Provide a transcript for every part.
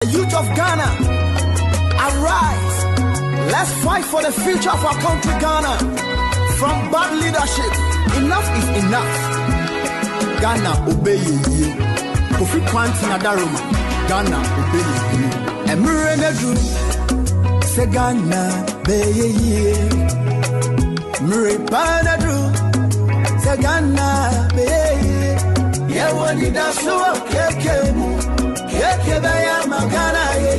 The youth of Ghana, arise. Let's fight for the future of our country, Ghana. From bad leadership, enough is enough. Ghana, obey ye. Kofi Kwanti Nadaruma, Ghana, obey ye. Emire Nedru, say Ghana, obey ye. Mure Panadru, say Ghana, obey ye. Yeah, one in the show, keke. Keke baya magana ye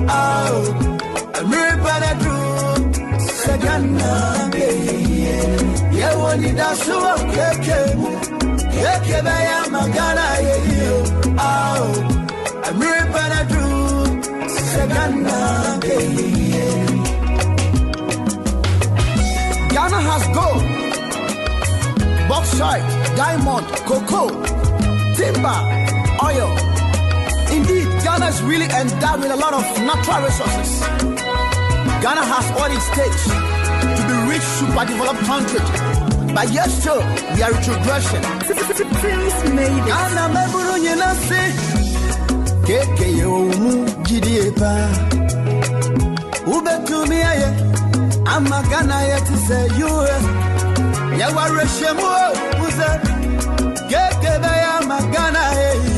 oh Amiri Panadru Sagana ye woni da so keke baya magana ye oh Amiri Panadru Sagana Ghana has gold, bauxite, diamond, cocoa, timber, oil. Indeed, Ghana is really endowed with a lot of natural resources. Ghana has what it takes to be rich, super developed country. But yet still, we are retrogression. Ghana meburu nyina se keke yo mu jidiepa ubetumi aye ama Ghana yet say you ya wareshemu uze keke ba ya magana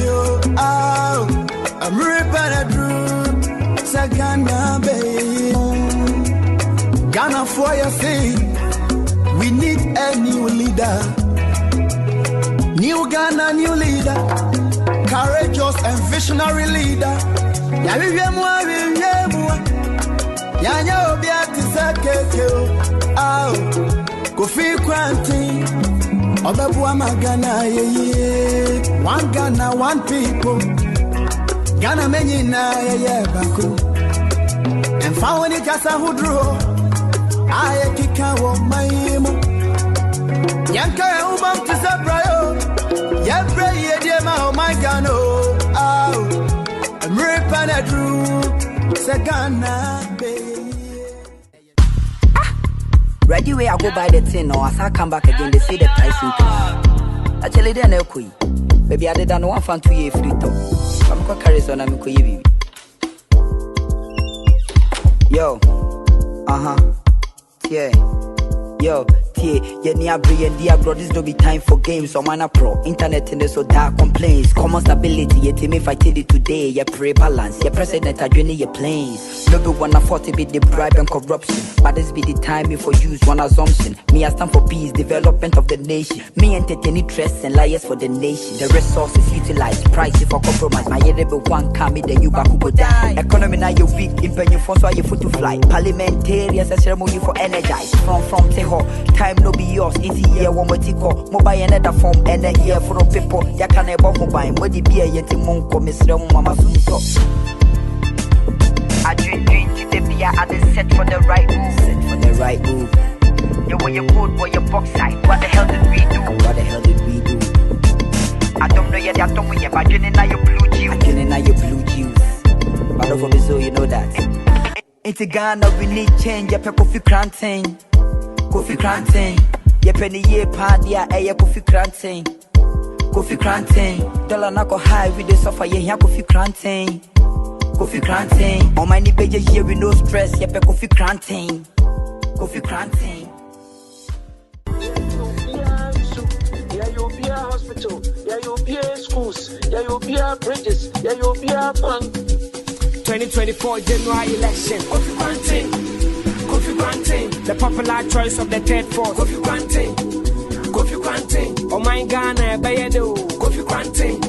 yo I'm ripping a dream, Sagana Bay. Ghana for your thing. We need a new leader. New Ghana, new leader. Courageous and visionary leader. Yabiyamwa, Yanya Obiati Sakeko. Kofi Kwanti. Obebuwa Magana, ye. One Ghana, one people. Ghana meni na ye bako and found it as a hudro I kika wo maimo yanka ubam to sabrayo ye pray ye de ma my Ghana I'm ripping a drew say Ghana ready way I go buy the thing or as I come back again they say the price increase actually they no kui baby I did an one fan 2 year free talk I'm going to carry this on and I'm going yo, yeah, yo, yeah, near brilliant, dear bro, this don't be time for games, so man a pro, internet and so dark complaints, common stability, yeah, team if I tell it today, yeah, pray balance, yeah, president, I join your planes, no be 140 be the bribe and corruption, but this be the time for use one assumption, me I stand for peace, development of the nation, me entertain interests and liars for the nation, the resources utilized, price for compromise, my head be one come then you back go die, economy now you weak, impend your funds so you foot to fly, parliamentarians a ceremony for energize, from teho, time no be yours, easy here one more tico, mobile another form and a here for people, ya can a bomb mobile, what the beer yet in monko, Miss Mama Suto. I drink to the beer at the set for the right move, set for the right move. You were your code, were your box side, what the hell did we do? What the hell did we do? I don't know yet, I don't know yet, but drinking now your blue juice. Drinking now your blue juice. But over me so you know that. It's a Ghana, we need change, ya pe Kofi Kranten. Kofi Kranten, ye penny ye party, a Kofi Kranten. Kofi Kranten, dollar nako high with the suffer, ye Kofi Kranten. Kofi Kranten, on my new page here with no stress, ye pe Kofi Kranten. Kofi Kranten. Yeah, you'll be a hospital, yeah, you'll be a schools, yeah, you'll be a bridges, yeah, you'll be a bank. 2024 General Election, Kofi Kranten. Kofi Kranten, the popular choice of the third force. Kofi Kranten, Kofi Kranten, oh my Ghana, Bayado. Kofi Kranten,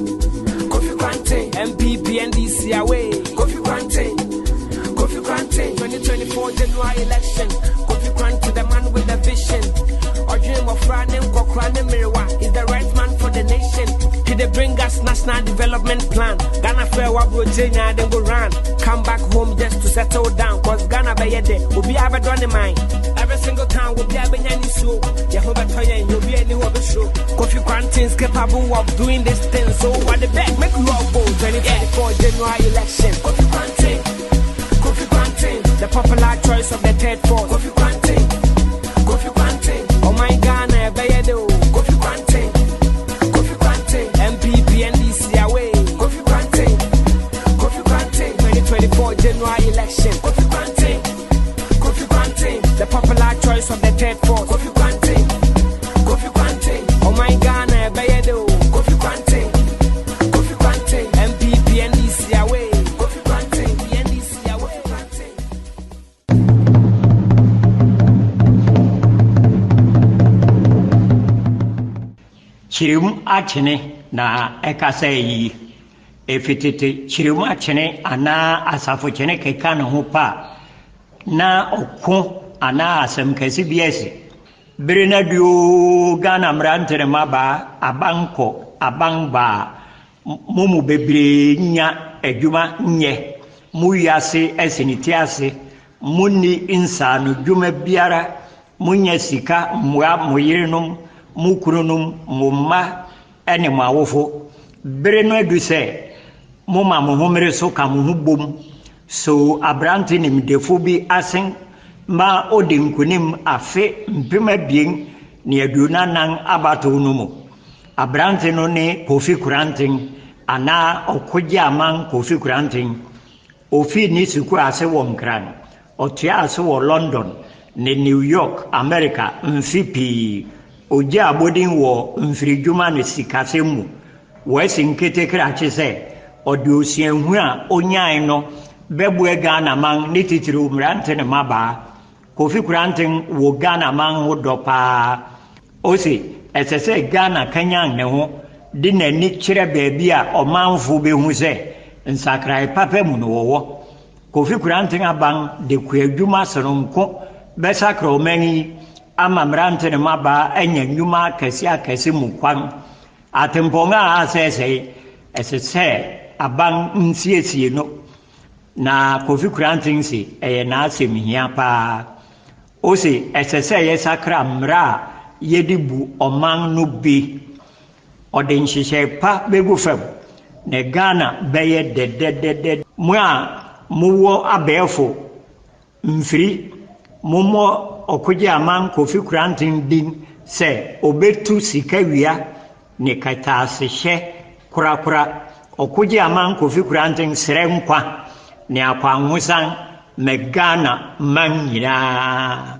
Kofi Kranten, MPP and DC away. Kofi Kranten, Kofi Kranten, 2024 General Election. Kofi Kranten, the man with the vision. Or dream of running, Kokrane Miriwa is the right man for the nation. He they bring us national development plan. Ghana fair wabro Jenya then go run. Come back home just to settle down. Cause Ghana by day will be ever done in mind. Every single town will be ever any show. Yehovah Toya and you'll be any other show. Kofi Kranten is capable of doing this thing. So what the back make you all go 2024 General Election. Kofi Kranten, Kofi Kranten, the popular choice of the third force. Kofi Kranten, Kofi Kranten, oh my Ghana, Bayado. Kofi Kranten, Kofi Kranten, MPP and DC away. Kofi Kranten, Kofi Kranten. 2024 January election. Kofi Kwanten, Kofi Kwanten, the popular choice of the third force. Kofi Kwanten, Kofi Kwanten, oh my Ghana, Bayedo, Kofi Kwanten, Kofi Kwanten, MPP NDC away, Kofi Kwanten, NDC away, Kwanten. Chirim achene na ekasa yi efitete chirim achene ana asafo chene keka na ho pa na okko ana asem kesi biese bere na dio Ghana mrantere maba abanko abanba mumu bebre nya adwuma nye mu yase eseniti ase munni insano dwuma biara munya sika mwa moyirenom mukununum mumma ene mawofo bere no adu se mumma mohomere so ka mohubom so abranti nimdefo bi asen ma odinkunim afe mpema bien ne aduna nan abato no mu abranti no ne Kofi Kwanten ana okoje aman Kofi Kwanten ofi ni siku ase wo nkran otia ase wo London ne New York America mfipi oje abodin wo mfiridwuma ne sikasemu wesi nketekra chese odi osianhu a onyan no bebu Ghana man ne titiri umrante ne maba Kofi Kwanten wo Ghana man ho dopa osi esese Ghana kanyan ne ho di nani kire baabi a omanfo behu se nsakrai papa mu no wo Kofi Kwanten aban de kwadwuma sononko besakra omani ama mrante ne maba enya nyuma kesi mu kwan atemponga asese esese aban nsiesie no na Kofi Kwanten si na asemhia pa osi esese yesakra mra yedibu oman no bi odin hihye pa begu fam ne Ghana beye dededede mu a muwo abefo mfiri mumo okoje aman Kofi Kwanten din se obetu sika wia ne katase hye kurakura okoje aman Kofi Kwanten serenkwa ne akwanhusan me Ghana man nyina.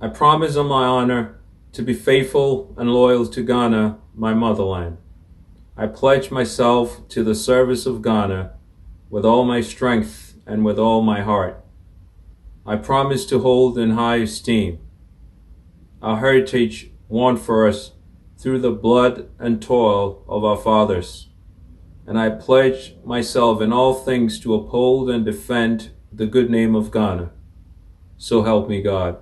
I promise on my honor to be faithful and loyal to Ghana, my motherland. I pledge myself to the service of Ghana with all my strength and with all my heart. I promise to hold in high esteem our heritage won for us through the blood and toil of our fathers. And I pledge myself in all things to uphold and defend the good name of Ghana. So help me God.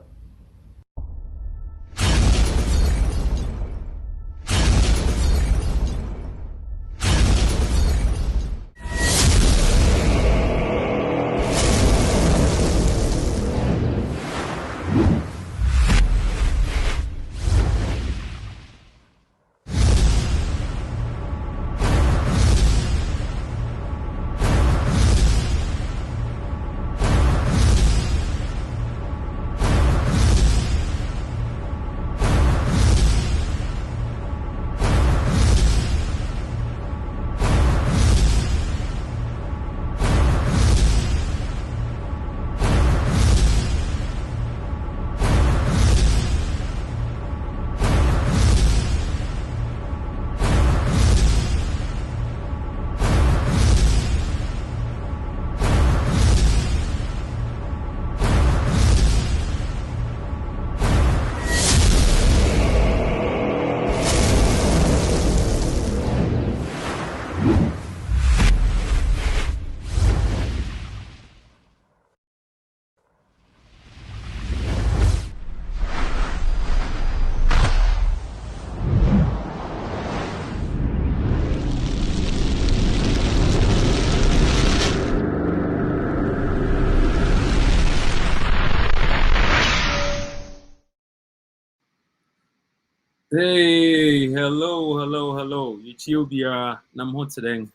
Hey, hello. Ethiopia, Namho Tedeng.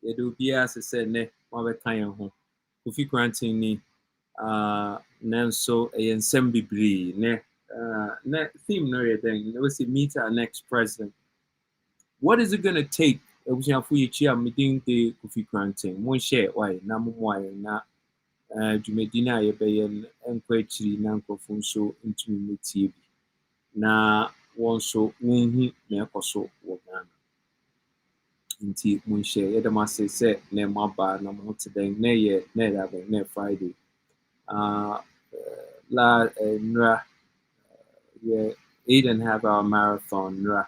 Edubia said, Ne, Mabe Kayan Kofi Kwanten ni Nanso a nsɛm bebree ne theme no yɛ dɛn na wɔsi meet our next president. What is it going to take? Abusuafo yɛkyi a medin de Kofi Korankye monhyɛ wayɛ na momoayɛ na dwumadi no a yɛbɛyɛ no nkɔ akyiri na nkurɔfo nso ntumi mmetie bi na wɔn nso wɔnhu na ɛkɔ so wɔ Ghana. Nti monhyɛ yɛda mo ase sɛ na mo aba na mo ho te dɛn na yɛ Friday. Nra yeah, 8.5 hour marathon Nra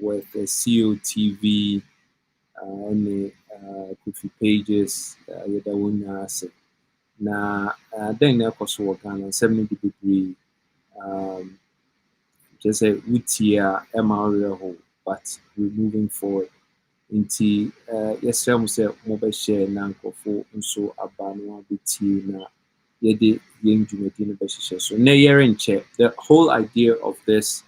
with the COTV and the Kofi Pages yɛda wɔn nyinaa ase na dɛn na ɛkɔ so wɔ Ghana nsɛm no bi bebree kyerɛ sɛ wotie a ɛma ɔwerɛ ho but we're moving forward. Nti yɛsrɛ mo sɛ mobɛhyɛ na nkurɔfo nso aba no abɛtie na yɛde yɛn dwumadi no bɛhyehyɛ so. Na yɛrenkyɛ, the whole idea of this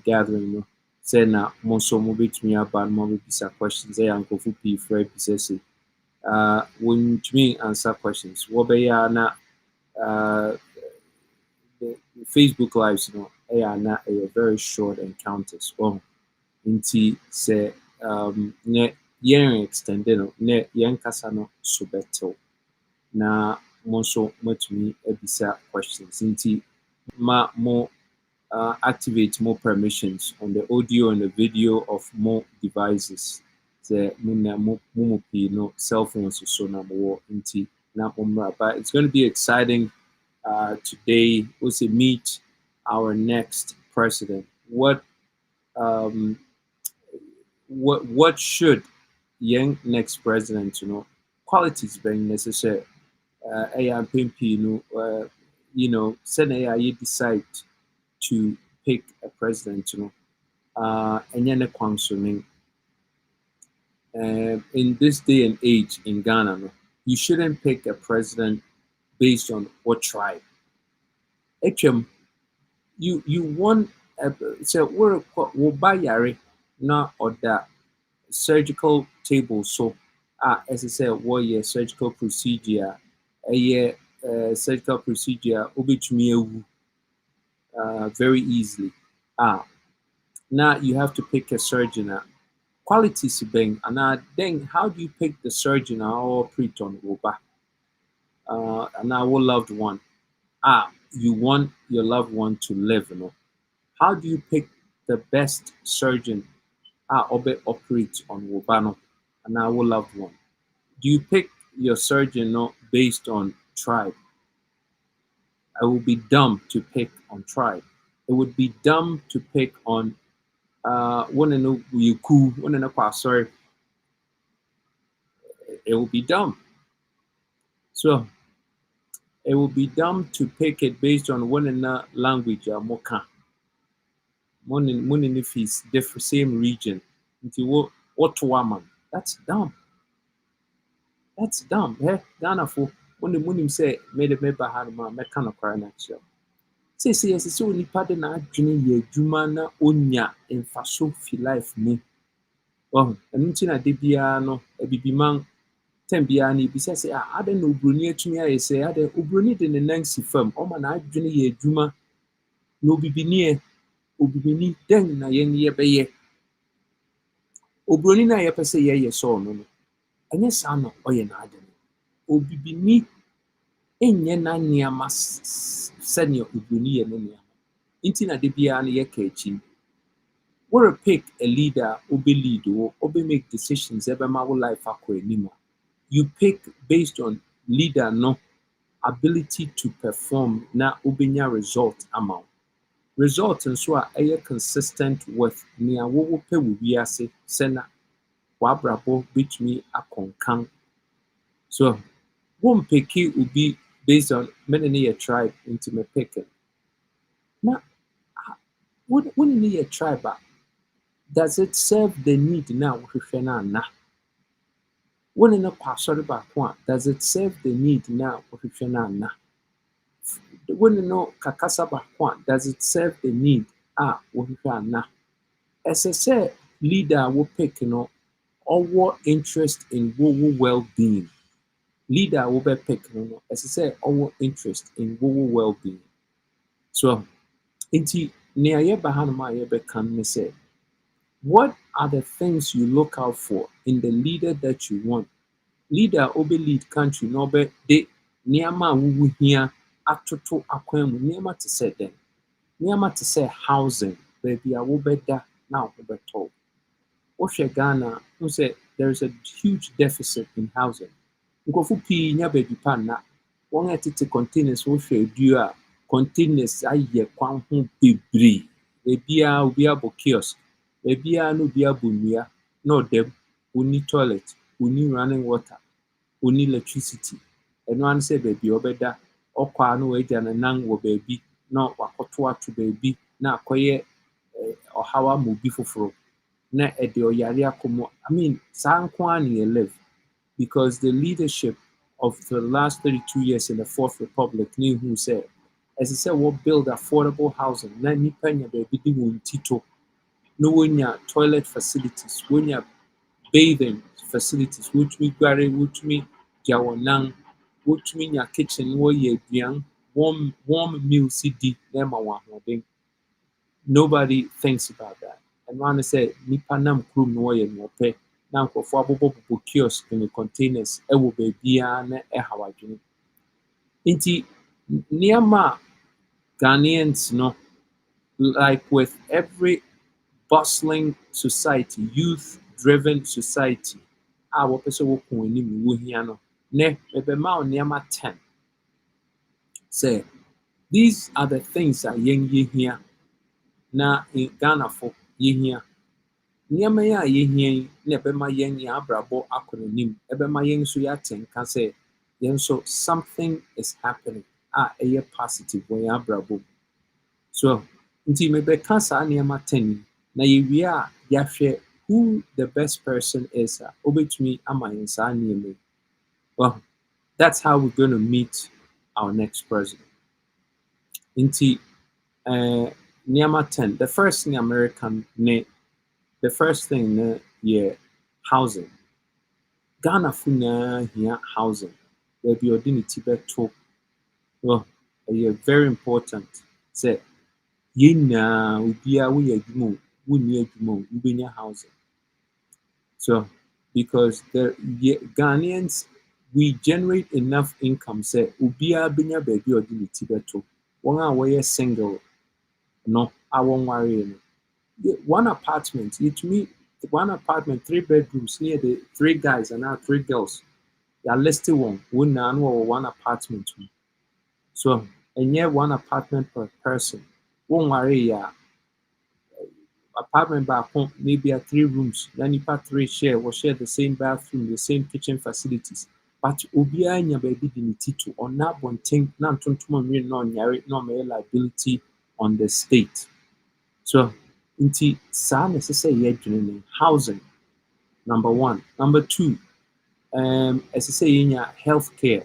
gathering no sɛ na mo nso mobɛtumi aba no mobɛbisa questions ɛyɛ nkurɔfo pii frɛ bisa sɛ wɔntumi answer questions wɔbɛyɛ a na the Facebook lives no ɛyɛ a na ɛyɛ very short encounters. Nti sɛ ne yɛn extend no ne yɛn kasa no so bɛtew na mo nso matumi abisa questions nti ma mo activate more permissions on the audio and the video of more devices. Sɛ mo pii no cell phones so na mo nti na mo but it's going to be exciting today. Also meet our next president. What should young next president, qualities being necessary? Say you decide to pick a president, and then consuming. In this day and age in Ghana, you shouldn't pick a president based on what tribe. You want so we're buy yare na order surgical table so as I said what your surgical procedure surgical procedure obitumi very easily now you have to pick a surgeon qualities bang and then how do you pick the surgeon or operate on Oba and our loved one you want your loved one to live, how do you pick the best surgeon operate on Wobano and our loved one? Do you pick your surgeon based on tribe? I would be dumb to pick on tribe. It would be dumb to pick on one and you cool one and a sorry. It would be dumb. So it would be dumb to pick it based on one and a language moka. One if it's different same region. What woman? That's dumb. That's dumb. Ghana for when the moon say made a member had my mechanical cry natural. Say so nipa de na adwene ye adwuma na onya emfaso fi life mu. And nti na de bia no ebibiman tem bia na ebisa say ade na obroni atumi aye say ade obroni de ne nansi fam o ma na adwene ye adwuma no bibini den na yen ye beye obroni na ye pese ye so no anya sa no oye na ade obibini enye na niama senior obroni ye no niama nti na de bia na ye ka achi we pick a leader obe lead obe make decisions ebe ma wo life akọ anima. You pick based on leader no ability to perform na obenya result amount. Result nso a consistent with nia wo pe wo wiase sena wabrabo betumi akonkan. So one picky would be based on many a tribe into me picking. Now when a tribe does it serve the need now na when in a pastor back one, does it serve the need now of na? When you know kakasa back one, does it serve the need na? As I say, leader will pick or what interest in well-being. leader will be pick no as I say our interest in well-being. So into near ye behind my can me say what are the things you look out for in the leader that you want? Leader obe lead country no be de nneɛma a wowu hia atoto akwan mu nneɛma te sɛ dɛn nneɛma te sɛ housing baabi a wobɛda na wobɛtɔ wohwɛ Ghana wo sɛ there is a huge deficit in housing nkurɔfo pii nya baabi pa nna wɔn a ɛtete containers wohwɛ aduo a containers ayɛ kwan ho bebree baabiara obi abɔ kiosk baabiara na obi abɔ nnua na ɔdam ɔnni toilet ɔnni running water ɔnni electricity ɛno ano sɛ baabi a ɔbɛda ɔkɔ a na wagya ne nan wɔ baabi na wakɔto ato baabi na akɔyɛ ɔhaw ama obi foforɔ na ɛde ɔyare akɔ mu I mean saa nko ara na yɛlive because the leadership of the last 32 years in the Fourth Republic ne hu sɛ ɛsɛ sɛ wɔ build affordable housing na nnipa nya baabi de wɔn ti to na wɔnya toilet facilities wɔnya bathing facilities wotumi guare wotumi gya wɔn nan wotumi nya kitchen na wɔyɛ aduan warm meals di na ɛma wɔn ahoɔden nobody thinks about that ɛno ano sɛ nipa nam kurom na wɔyɛ nea ɔpɛ na nkurɔfoɔ abobɔbobɔ kiosk ne containers ɛwɔ baabiara na ɛhaw adwene nti nneɛma a Ghanaians no like with every bustling society youth-driven society a wɔpɛ sɛ wɔkɔ anim wɔhia no ne mebɛma wo nneɛma 10 say these are the things a yɛhia na Ghanafo yɛhia nneɛma yi a yɛhia yi na ɛbɛma yɛn abrabɔ akɔ n'anim ɛbɛma yɛn nso yɛate nka sɛ yɛn nso something is happening a ɛyɛ positive wɔ yɛn abrabɔ so nti mebɛka saa nneɛma 10 yi na yɛwie a yɛahwɛ who the best person is a obetumi ama yɛn saa nneɛma yi well that's how we're going to meet our next president nti nneɛma 10 the first thing American ne the first thing ne yɛ housing Ghanafo nyinaa hia housing baabi a ɔde ne ti bɛto well ɛyɛ very important sɛ yɛn nyinaa obiara woyɛ adwuma o wonni adwuma o wobɛnya housing so because the Ghanaians we generate enough income sɛ obiara bɛnya baabi a ɔde ne ti bɛto wɔn a wɔyɛ single no a wɔnwaree no one apartment 3 bedrooms near the 3 guys and now 3 girls they are listed one nyinaa no wɔ one apartment mu so ɛnyɛ one apartment per person wɔnwaree a apartment baako maybe 3 rooms na nipa 3 share the same bathroom the same kitchen facilities but obiara nya baabi de ne ti to ɔna abɔnten na ntontom anwene na ɔnyare na ɔmɛyɛ liability on the state so nti saa na ɛsɛ sɛ yɛdwene ne housing number 1 number 2 ɛsɛ sɛ yɛnya healthcare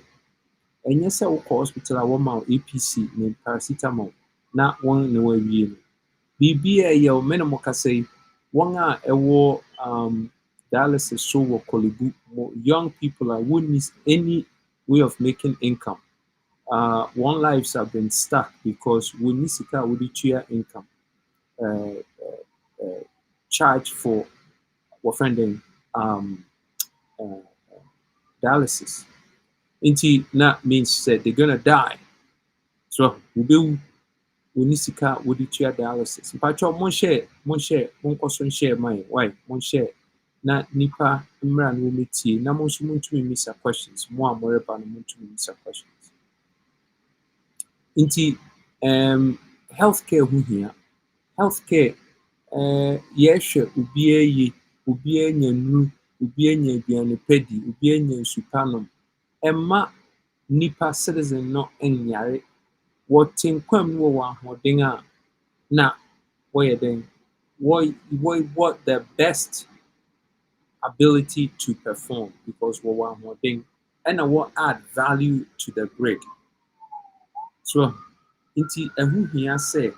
ɛnyɛ sɛ wokɔ hospital a wɔma wo APC ne paracetamol na wɔn na wɔawie no biribi a ɛyɛ wo mene mo kasa yi wɔn a ɛwɔ dialysis so wɔ Kolebu young people a wonni any way of making income one lives have been stuck because wonni sika a wɔde tua income charge for offending dialysis nti na means that they're gonna die so wobɛwu wonni sika a wɔde tua dialysis mpatwɛ monhyɛ monkɔ so nhyɛ ma yɛn why monhyɛ na nipa mmra no wɔmɛtie na mo nso montumi mmisa questions mo a moreba no montumi mmisa questions nti healthcare ho hia healthcare yɛhwɛ obiara yie obiara nya nnuru obiara nya aduane pa di obiara nya nsu pa nom ɛma nipa citizen no nyare wɔte nkwam no wɔ ahoɔden a na wɔyɛ den what the best ability to perform because wɔwɔ ahoɔden ɛna wɔ add value to the grid so nti ɛho hia sɛ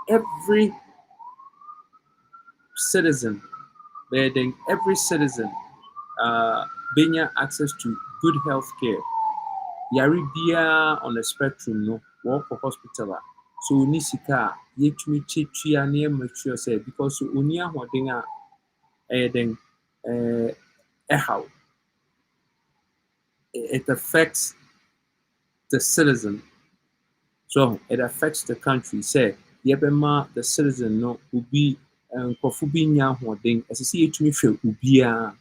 every citizen bɛyɛ den every citizen benya access to good health care. Yari biya on the spectrum no work for hospital so oni sika yetumi chetua na make sure say because oni ahoden a den how it affects the citizen, so it affects the country. Say yebema the citizen no will be nkofo bi nya ahoden as say yetumi hwe ubia.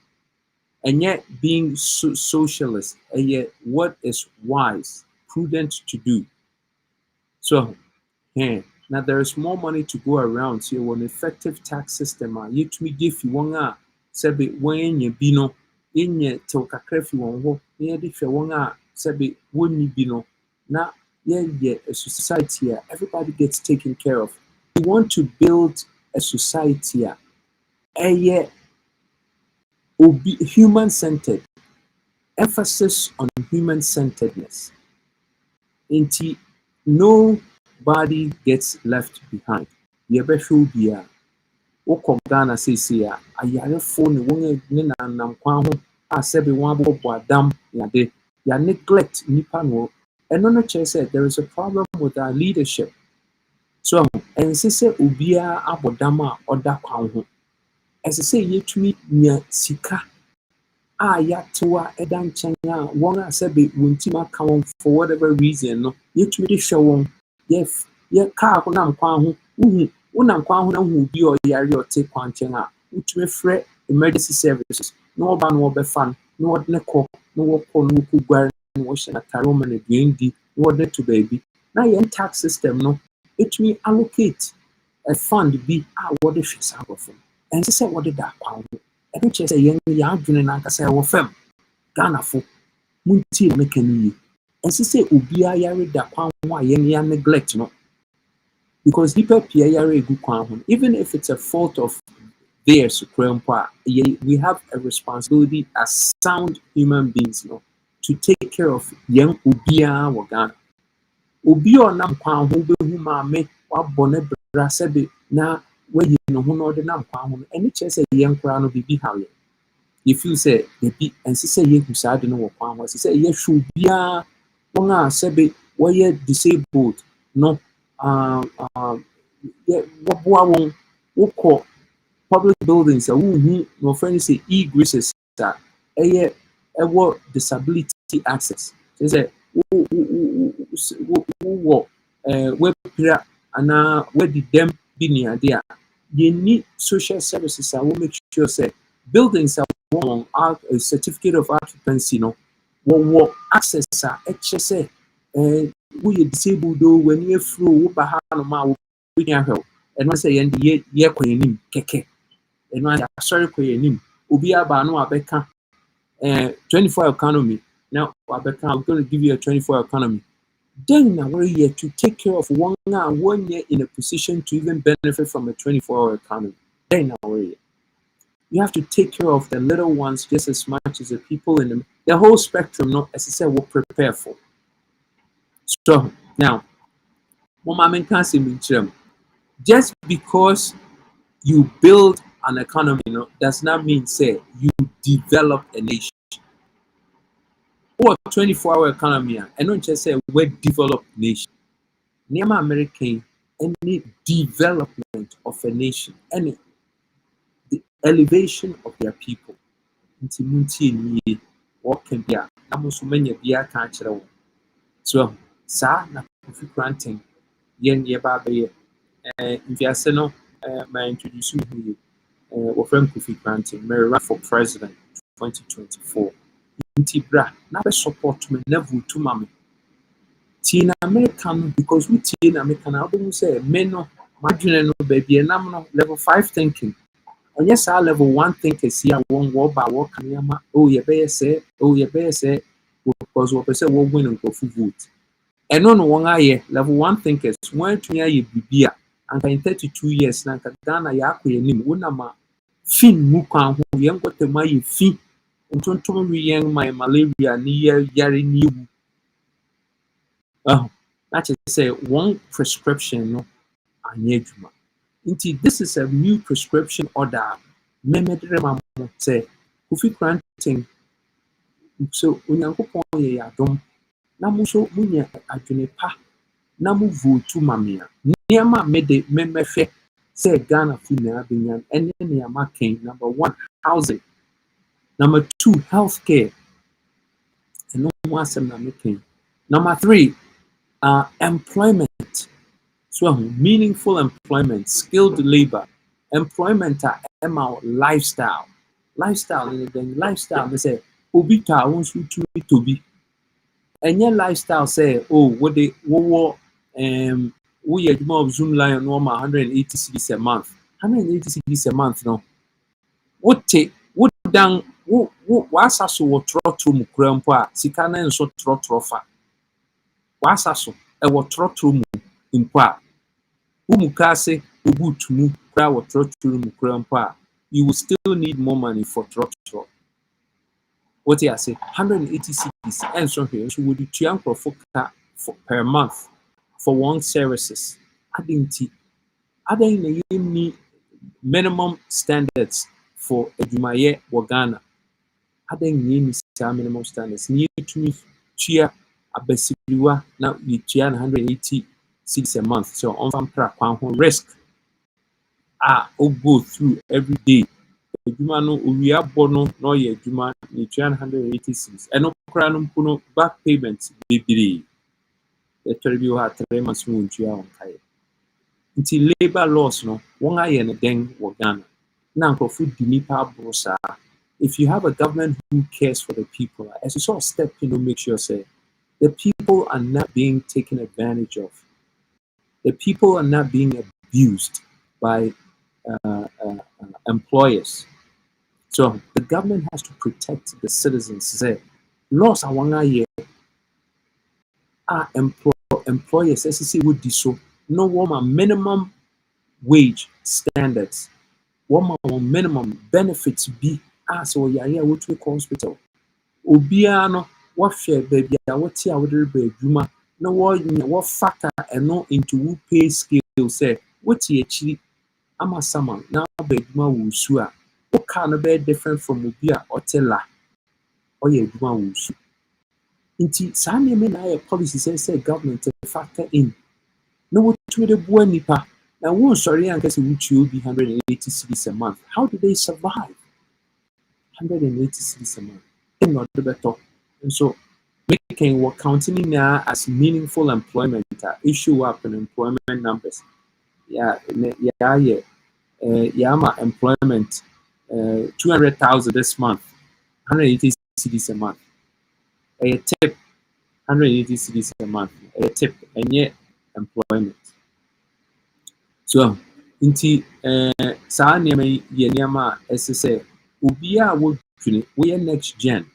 And yet, being socialist, and yet what is wise, prudent to do. So, now there is more money to go around. So, an effective tax system. You to me give you one sabi when you bino in ye toka crefi one ho near the one sabi when you bino. Now, yeah, a society here, everybody gets taken care of. We want to build a society here, and yet, be human-centered. Emphasis on human-centeredness. Until nobody gets left behind. Yebehwe bia. Wokɔ Ghana sisi a ayarefo ne wɔn ne nanam kwan ho a sɛbe wɔn abobɔ adam yade. Ya neglect nipa no. Ɛno no kyerɛ sɛ there is a problem with our leadership. So ɛnse sɛ obiara abɔ dam a ɔda kwan ho. Ɛsɛ sɛ yɛtumi nya sika yatewa ɛda nkyɛn a wɔn a sɛbe wɔn tim aka wɔn for whatever reason no yɛtumi de hwɛ wɔn yɛ kaa ho nam kwan ho wonam kwan ho na hu obi a ɔyare ɔte kwan nkyɛn a wotumi frɛ emergency services na ɔba na ɔbɛfa no na wɔde ne kɔ na wɔkɔ na wɔkɔ guare na wɔhyɛ n'atare wɔn na aduane di na wɔde ne to baabi na yɛn tax system no ɛtumi allocate a fund bi a wɔde hwɛ saa abɔfra ɛnse sɛ wɔde da kwan ho. I kyerɛ sɛ yɛn yɛadwene n'ankasa ɛwɔ fam Ghanafo muntie na meka no yie ɛnse sɛ obiara yare da kwan ho a yɛn neglect no because nipa pia yare egu kwan ho even if it's a fault of theirs we have a responsibility as sound human beings to take care of yɛn obiara wɔ Ghana. Obi a ɔnam kwan ho bɛhu maame wabɔ ne bra sɛbe na wayi no ho na ɔde nam kwan ho ɛne kyerɛ sɛ yɛn koraa no biribi haw yɛ. You feel say biribi ɛnse sɛ yɛhu saa de no wɔ kwan ho ɛsɛ sɛ yɛhwɛ obiara wɔn a sɛbe wɔyɛ disabled no wɔboa wɔn wokɔ public buildings a wohu na ɔfrɛ no sɛ e-graces a ɛwɔ disability access kyerɛ sɛ wowɔ wapira anaa wadi dɛm bi ne ade a yɛnni social services a will make sure say buildings a wɔn a certificate of occupancy no wɔwɔ access a ɛkyerɛ sɛ woyɛ disabled o w'ani afuro wo ba ha no ma wonya hwɛw ɛno sɛ yɛn de yɛkɔ yɛnim kɛkɛ ɛno ayɛ asɔre kɔ yɛnim obi aba no abɛka 24 economy now abɛka I'm going to give you a 24 economy. Then we're here to take care of one year in a position to even benefit from a 24-hour economy. Then we're here. You have to take care of the little ones just as much as the people in the whole spectrum. No, as I said, we'll prepare for. So now, just because you build an economy, does not mean say you develop a nation. Or 24-hour economy, and not just say we're developed nation. Near American, any development of a nation, any the elevation of their people. What can be a many cultural. So, sir, na granting yen ye baby, if you are no, my introduce you, friend Kofi Granting, may run for president 2024. Tibra, never support me, never to mommy. Teen American, because we teen American, I don't say, men no, marginal no baby, and I'm no level 5 thinking. And yes, our level 1 thinkers here won't walk by walk and yama, oh, you better say, because what I say, we'll win and go for vote. And on one eye, level 1 thinkers, one to near you be and in 32 years, Nankadana Yaku and him, Unama, Fin Mukan, who young got the my fee. Untontom young my malaria near yari new. That is say one prescription no anyejuma. Indeed, this is a new prescription order. Memedrema say Kofi Granting So Onyankopɔn yɛ yɛadom na mo nso monya adwene pa na mo vote ma me a nneɛma a mede mɛhwɛ sɛ Ghana fo nyinaa bɛnya ɛne nneɛma kɛn. Number 1, housing. Number 2, healthcare. Ɛno ho asɛm na mekɛn. Number 3, employment. So meaningful employment, skilled labor, employment ɛma lifestyle. Lifestyle ne den lifestyle ne sɛ obi tɔ a wo nso tumi tɔ bi. Ɛnyɛ lifestyle sɛ wode wowɔ woyɛ adwuma of Zoom Lion no ma 180 cedis a month. 180 cedis a month no. Wote wodan wasa so wɔ trɔtrɔ mu kura mpo a sika na nso trɔtrɔ fa. Wasa so ɛwɔ trɔtrɔ mu mpo a umu kase obutu mu kura wɔ trɔtrɔ mu kura mpo a you will still need more money for trɔtrɔ. What I say 180 cedis and so here so would you nkrɔfo ka per month for one services. Adan na yɛnni minimum standards for adwumayɛ wɔ Ghana. Adan yɛnni saa minimum standards. Ni yɛtumi tua abasiriwa na yɛtua 180 cedis a month. So on mpra kwan ho risk go through every day. Adwuma no owia bɔ no na ɔyɛ adwuma ne tua 180 cedis. Ɛno koraa no mpo no back payment bebree. Ɛtɔre bi wɔ ha 3 months mu ntua wɔn kaeɛ. Nti labor laws no wɔn ayɛ no den wɔ Ghana. Na nkrɔfo di nipa aboro saa. If you have a government who cares for the people, as you sort of step in to make sure say the people are not being taken advantage of. The people are not being abused by employers. So the government has to protect the citizens. Say laws are one year. Employers, SEC would do so. No one minimum wage standards. One minimum benefits be as or ya what we call hospital. Obiano what share baby what here would be juma. No what factor and no into who pay scale say what ye actually ama sama now beduma wusua. What kind of be different from Ubia or Tella or ye juma wusu. Inti sani me na a policy say government to factor in. No what to the boy nipa. Now one sorry and guess which will be 180 cedis a month. How do they survive? 180 cedis a month. They're not the better. And so making what counting now as meaningful employment issue up in employment numbers. Yeah, my employment 200,000 this month, 180 cedis a month. A tip 180 cedis a month. A tip and yet employment. So inti saa nneɛma yɛ nneɛma a ɛsɛ sɛ obiara a wɔyɛ next gen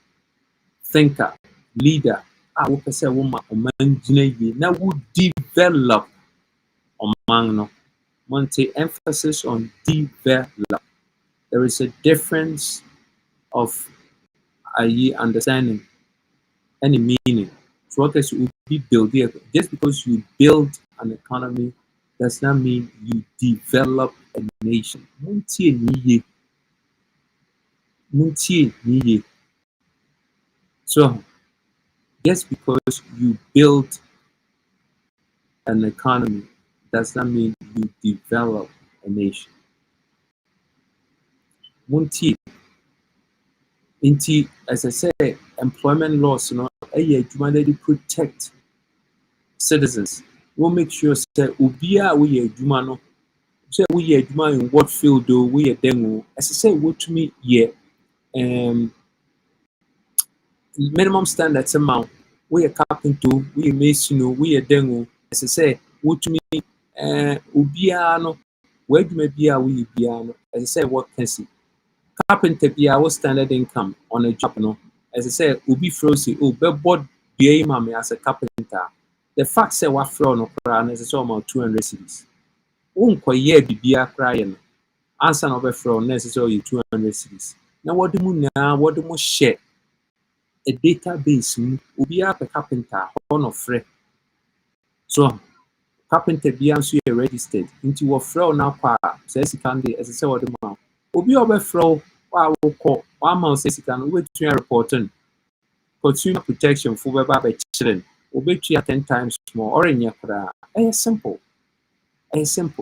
thinker leader a wɔpɛ sɛ wɔma ɔman gyina yie na wo develop ɔman no. Monte emphasis on develop. There is a difference of understanding any meaning. So what is be build here? Just because you build an economy does not mean you develop a nation. So just because you build an economy does not mean you develop a nation. As I say, employment laws, to protect citizens. We'll make sure that we are no. Say we are in what field do we are demo. As I say, what to me, minimum standards amount. We are carpenter, we are mason, we are demo. As I say, what to me, ubiano, where do maybe are we piano? As I say, what can see. Carpenter be our standard income on a job, no. As I say, ubi frozen, board be mammy as a carpenter. The fact say what flow no crown is almost 200 cedis. Unko ye bibia crying. Answer no be flow necessarily 200 cedis. Now what do you now? What do you share? A database ubi up a carpenter on of free. So carpenter be answer registered into a flow now pa says it can be as I say what the man. Ubi over flow. Wow, call 1 month says you can wait to reporting. consumer protection for weba children obetria 10 times more or enya kra simple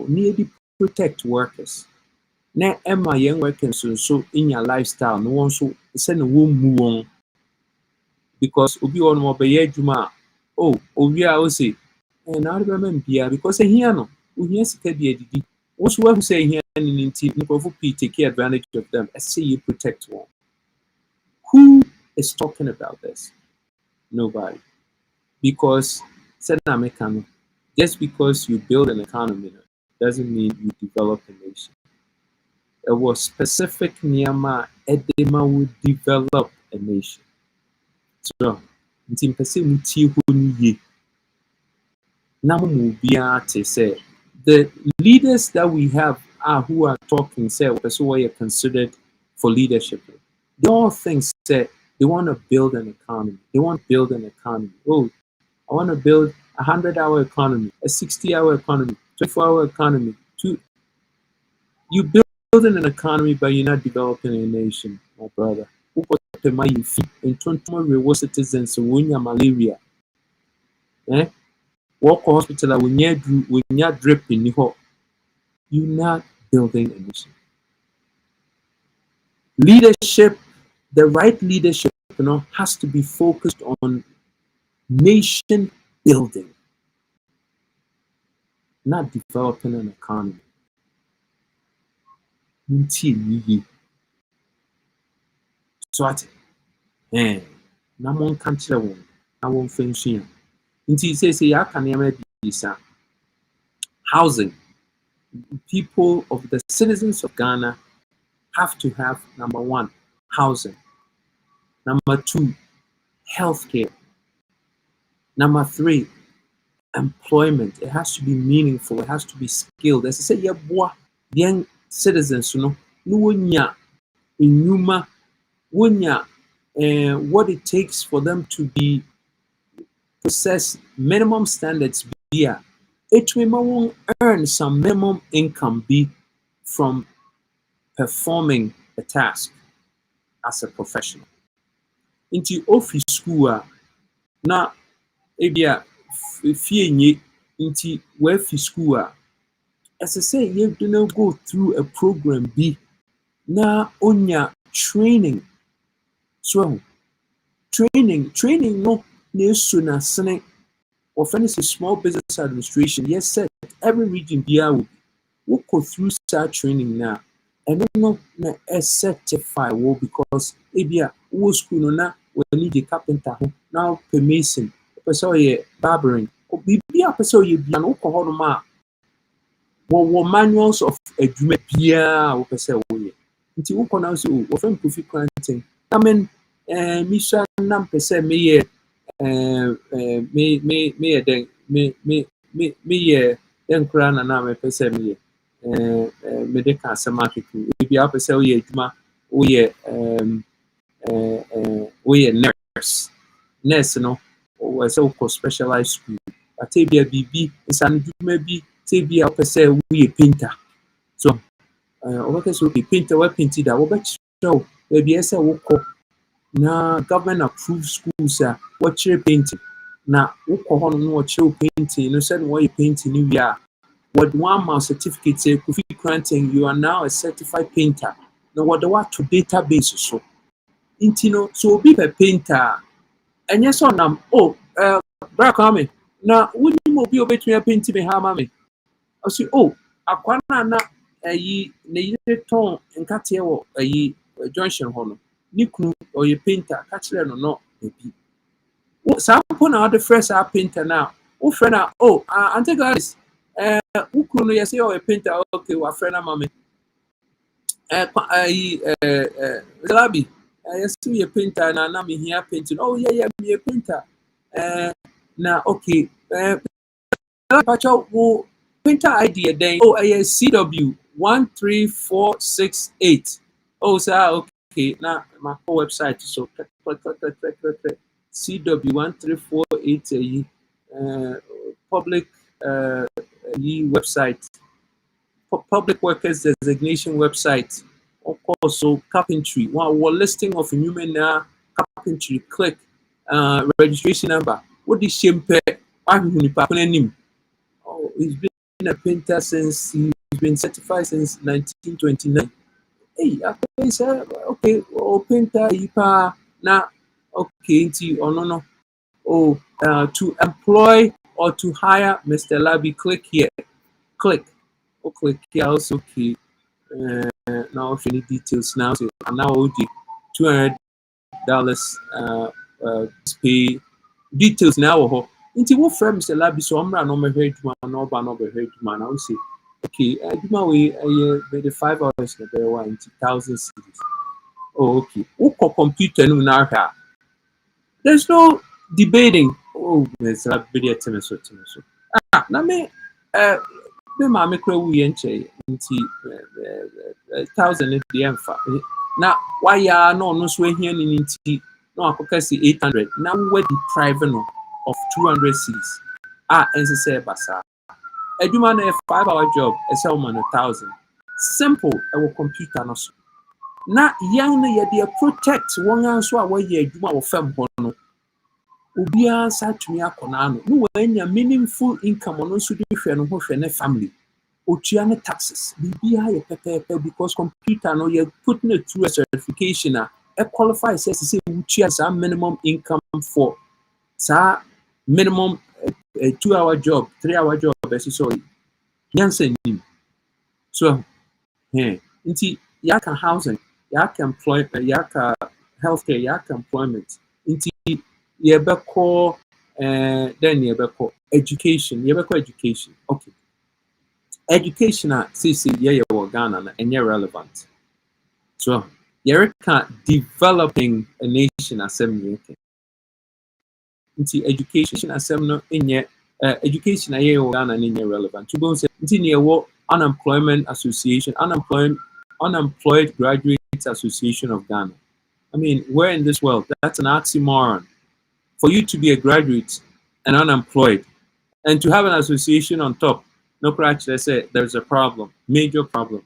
need to protect workers na emma young workers so in your lifestyle no one so say no wo mu won because obi on mo be adwuma owi a o say na do be bia because here no ohia sika dia didi wo so wa say here ni nti nko take advantage of them I say you protect one. Who is talking about this? Nobody. Because just because you build an economy doesn't mean you develop a nation. It was specific Niyama Edema would develop a nation. So, the leaders that we have who are talking say what are considered for leadership. They all think that they want to build an economy. They want to build an economy. Oh, I want to build a 100-hour economy, a 60-hour economy, 24-hour economy. You building an economy, but you're not developing a nation, my brother. In Tontomari citizens when you malaria. Walk hospital when you drip in the you're not building a nation. Leadership, the right leadership, has to be focused on nation building, not developing an economy. So at na mon country won na won function until say ya can bisa housing. People of the citizens of Ghana have to have number 1 housing, number 2 healthcare, number 3 employment. It has to be meaningful, it has to be skilled. As I say, young citizens no wonya inuma wonya what it takes for them to be possess minimum standards here. It will earn some minimum income from performing a task as a professional. Into office school na ebia fie into wealthy school as I say you do not go through a program na onya training. So training no na sene or finish a small business administration. Yes, sir. Every region will go through such training now. And no certify because ebia wo school na we need a carpenter now per mason person barbering bibia person ye bia no ko hono ma wo manuals of adwuma bia wo person wo ye nti wo kona so wo fam profi granting I mean mission nam person me ye me den kura na me person me ye medical semakiku if you have say we adwuma we nurse no we say we specialized school but e bia bibi nsan adwuma bi say bia say we painter so we say we painter we painted that we be show e bia say we ko na government approved schools what painting na we ko hono no we painting no say we painting ni we what 1 month certificate say Kofi Granting, you are now a certified painter. Now what the what to database so. Intino so be a painter. And yes on Bra come. Now would you be obey to painting me hammer me? I say akwana na yi ne ton nkate wo yi junction hono. Nikunu or you painter catch no baby. Some put out the first painter now. Oh friend Auntie guys ukunu yes you a painter okay wa friend mama Labi yes you a painter na me here painting yeah me a painter na okay wo painter idea then CW 13468 sir okay na my website so CW 13468 public website, public workers designation website, of course, so carpentry. One listing of human carpentry. Click registration number. What the shame pay? Oh, he's been a painter since he's been certified since 1929. Hey, I say okay, oh painter ipa na okay no. Oh, to employ or to hire Mr. Labi, click here. Click. Oh, click here. Also, okay. Now, if any details now, so now $200 pay details now. Into what firm Mr. Labi, so I'm running over here to my no over here to my now say, okay, do my way, the 5 hours, the bear 1,000 cities. Oh, okay. Who computer now? There's no debating. Oh, there's a video so. Now me mama kura wuye nche nti 1,000 the emfa. Na why ya no so ehia ni nti no akoka si 800. Na we deprive no of 200 cities. Ense say basa. Eduma na 5-hour job, ese man 1,000. Simple, our computer no so. Na yang na ye dey protect one anso a we ye eduma wo fam ho no. Ubia satumi akona no no wanya meaningful income on so dey hwe no ho hwe ne family otua ne taxes bibia ye pepepe because computer no you put it through a certification a qualify says say utua some minimum income for sa minimum 2-hour job 3-hour job so yansen so inti yaka housing yaka employment yaka healthcare yaka employment inti yebeko then yebeko education okay education say yeah Ghana na enye relevant so yereka developing a nation assembly into education assembly enye education aye Ghana na enye relevant to go say into unemployment association unemployed graduates association of Ghana. I mean, where in this world that's an oxymoron. For you to be a graduate and unemployed, and to have an association on top, no practice, I say there's a problem, major problem.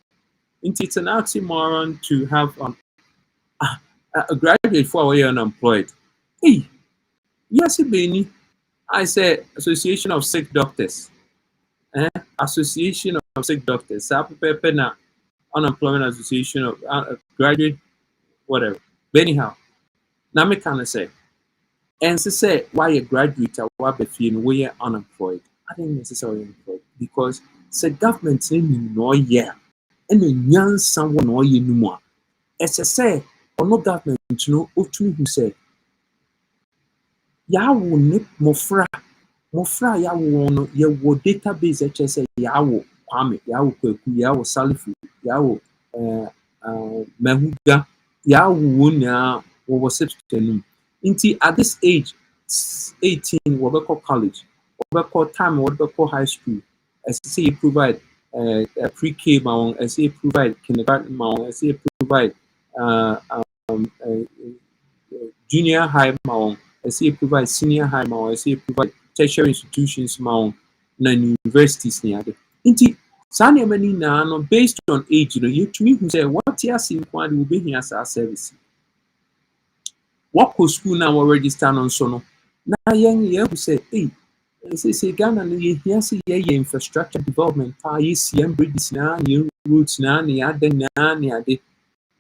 It's an oxymoron to have a graduate for a year unemployed. Hey, yes, Benny. I say Association of Sick Doctors. Association of Sick Doctors. Unemployment Association of Graduate, whatever. But anyhow, now me kind of say. And to say why a graduate or we are unemployed, I don't necessarily employed because the government no year and the young someone no year no more. As I say, or no government no who say ya will need mofra ya will ya will database HSA ya will Kwame ya will Kweku ya will Salifu ya will Mehuga ya will na will substitute. Inti at this age, 18, what we call college, what we call time, what we call high school. As I say, you provide pre-K, as you provide kindergarten, as you provide junior high, as you provide senior high, as you provide tertiary institutions, and universities. Inti Sanya many now based on age, you to me who say what you see will be here as our service. What school now already stand on sono? Now young who say, hey, say Ghana here see infrastructure development, CM bridges now, new routes now, near the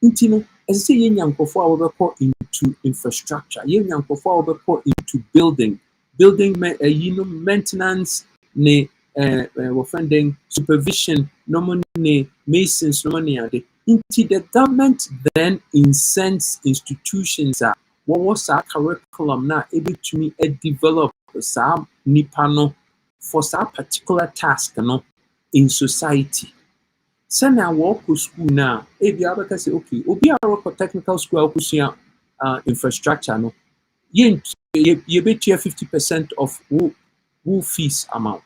Intino, as I say young for into infrastructure, young for into building maintenance, offending supervision, no money, masons, no money into the government then incents institutions are. What was our curriculum now able to me develop some nipano for some particular task in society. So now walk to school now. If you ever say okay, obi a technical school infrastructure no, you bet 50% of who fees amount.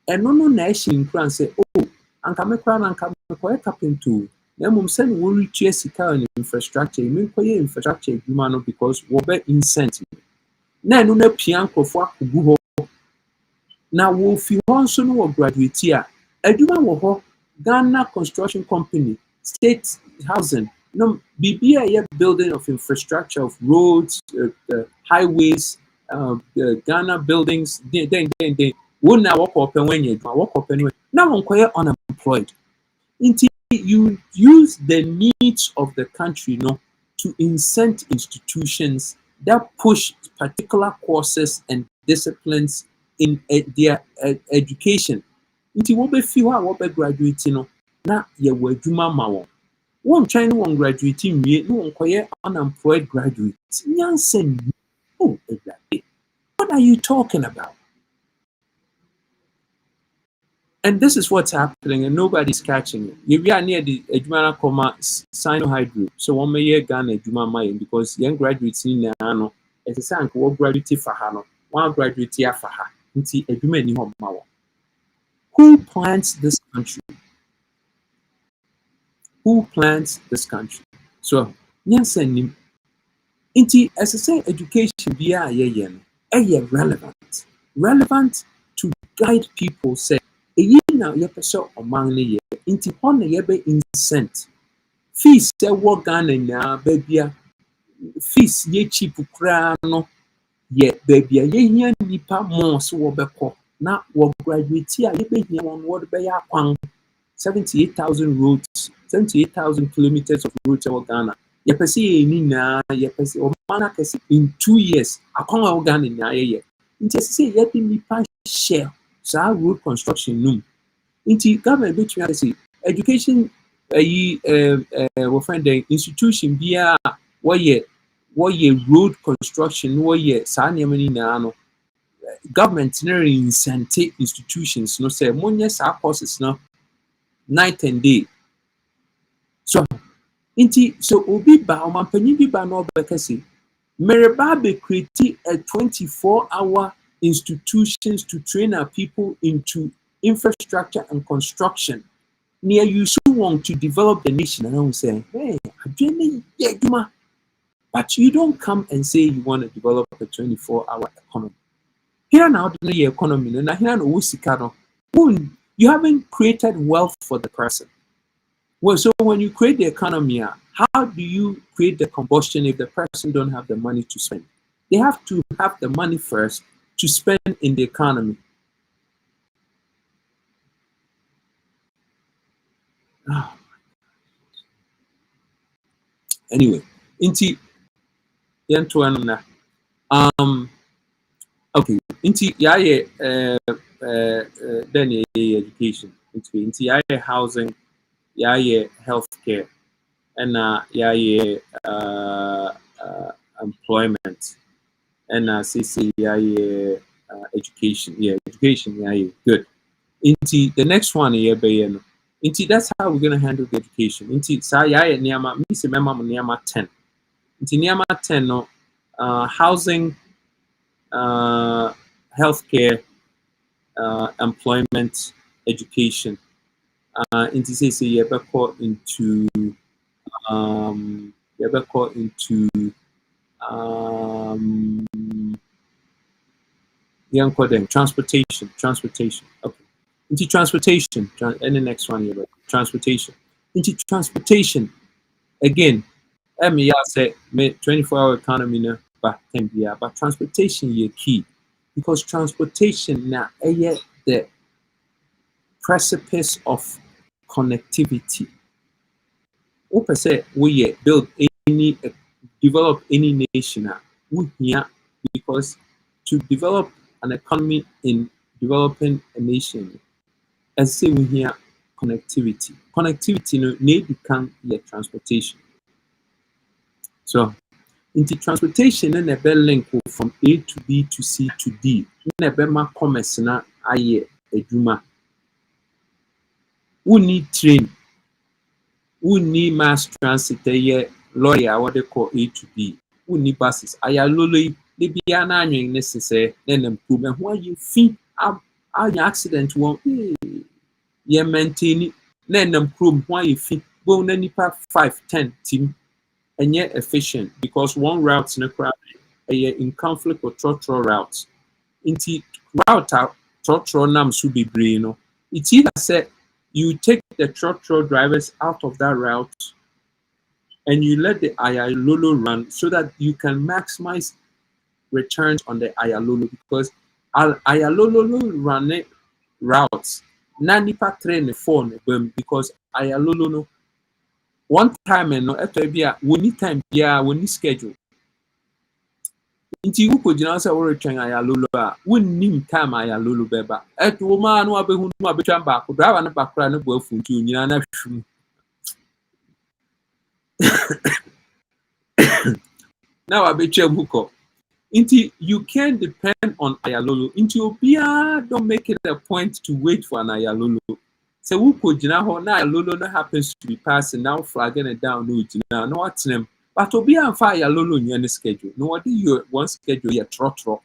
And no nation can say oh, and come carpenter. Na mum say we reach sika infrastructure mean koye infrastructure adwuma no because we be incentive na enu na pian krofo akogu ho na wo fi ho so no graduate a adwuma wo ho Ghana Construction Company state housing no bibia building of infrastructure of roads highways the Ghana buildings, then won now work open when you work open when now quite unemployed. Until you use the needs of the country, to incent institutions that push particular courses and disciplines in their education. Until what be few what be graduating, na ye were juma ma one China one graduating me, no one quite unemployed graduates. Nyansen, oh, what are you talking about? And this is what's happening, and nobody's catching it. You are near the Ejumana comma Sinohydro. So one may year Ghana Ejuma Mayan because young graduates in Nano, as a sank, what graduate for Hano, one graduate here for her, into Ejuma ni Mawa. Who plans this country? Who plans this country? So, Nyansen, into as I say, education via relevant. Relevant to guide people, say, now you person among the year into on the year incent fees Ghana na baby fees ye cheap no ye baby ye nipa more so wobeko na wo graduate a ye be here on what be ya kwan 78,000 roads 78,000 kilometers of roads in Ghana ye person ni na ye person o man in 2 years akon Ghana na ye into say ye be nipa share so road construction no into government between say education we find the institution via what ye road construction what ye many na government incentive institutions no say money sa courses no night and day so obi ba o mampanyi bi ba no be say mereba be create a 24-hour institutions to train our people into infrastructure and construction. Near you so want to develop the nation, and I'm saying, hey, but you don't come and say you want to develop a 24-hour economy. Here now, the economy, you haven't created wealth for the person. Well, so when you create the economy, how do you create the combustion if the person don't have the money to spend? They have to have the money first to spend in the economy. Anyway, inti yantuana okay, inti yaye then education, inti yaye housing, yaye healthcare, and yaye employment, and CC yaye education, education yaye good. Inti the next one yaye Inti that's how we're gonna handle the education. Inti sa yaye niyama, me se mema niyama 10. Inti niyama 10 no housing, healthcare, employment, education. Inti say yebeko into transportation. Okay. Into transportation, and the next one here, transportation. Into transportation, again, I say 24-hour economy, but transportation is key because transportation now is the precipice of connectivity. Open say we develop any nation, we here because to develop an economy in developing a nation. As say we hear connectivity. Connectivity no need become your transportation. So into transportation and a bell link from A to B to C to D. Na bema commerce na aye eduma. We need train. We need mass transit aye lawyer what they call A to B. We need buses. Aya lolo they be an annual necessary then improvement. Why you think an accident won't ye maintain then chrome why you think go nipa 5-10 team and yet efficient because one route in a crowd in conflict with trotro routes. Into route out trotro nam should be brain. It's either said you take the trotro drivers out of that route and you let the Lolo run so that you can maximize returns on the Ayalolo because Ayalolo run routes. Na nipa train phone because Ayalolo no one time no after bia we need time bia we need schedule. Inti wo kojina say we retwɛn Ayalolo a wonnim time Ayalolo beba eto ma no abehu no abetwa ba ko driver na bakra na bo afu nti onyina na hwum. Now abetwa mu ko. Inti you can depend on Ayalolo. Inti obia don't make it a point to wait for an Ayalolo. So wo kojina ho na Ayalolo no happens to be passing now flagging it down no jina no what's them. But obia and fire Ayalolo in any schedule. No what you one schedule ya trotro.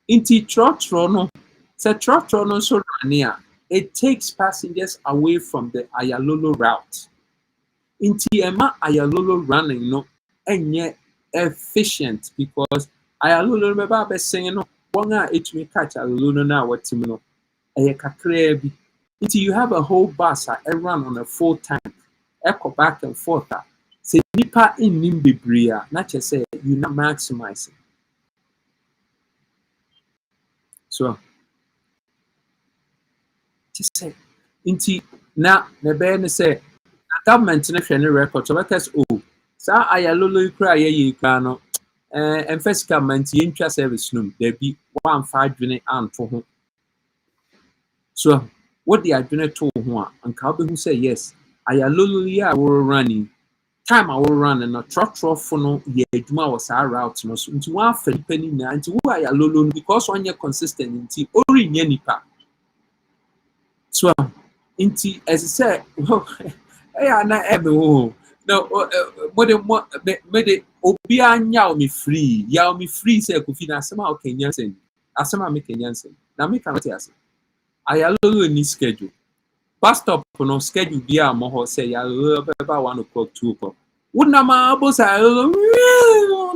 Inti trotro no. So trotro no so near. It takes passengers away from the Ayalolo route. Inti ema Ayalolo running no enye efficient because Ayalolo remember be saying no one it me catch Ayalolo na what team no eye kakra bi. Inti you have a whole bus run on a full tank echo back and forth say nipa innim bebre na che say you not maximizing. So just say inti na be say government na hwɛ ne record so because sa Ayalolo ikra ye ikra no first government yentwa service no there be 1.5 dwene anto ho so what the adwene to ho a anka be hu say yes Ayalolo ya we running time I will run and a trotro for no ye adwuma was our route no so nti one fa nipa ni na nti wo Ayalolo no because one year consistent nti ori nya nipa so nti as I say na ebe ho no mode obi anya me free ya me free say Kofi na asema o Kenyan sen asema me Kenyan sen na me kan ase Ayalolo ni schedule bus stop no schedule bia mo ho say ya beba 1 o'clock 2 o'clock wona ma bosa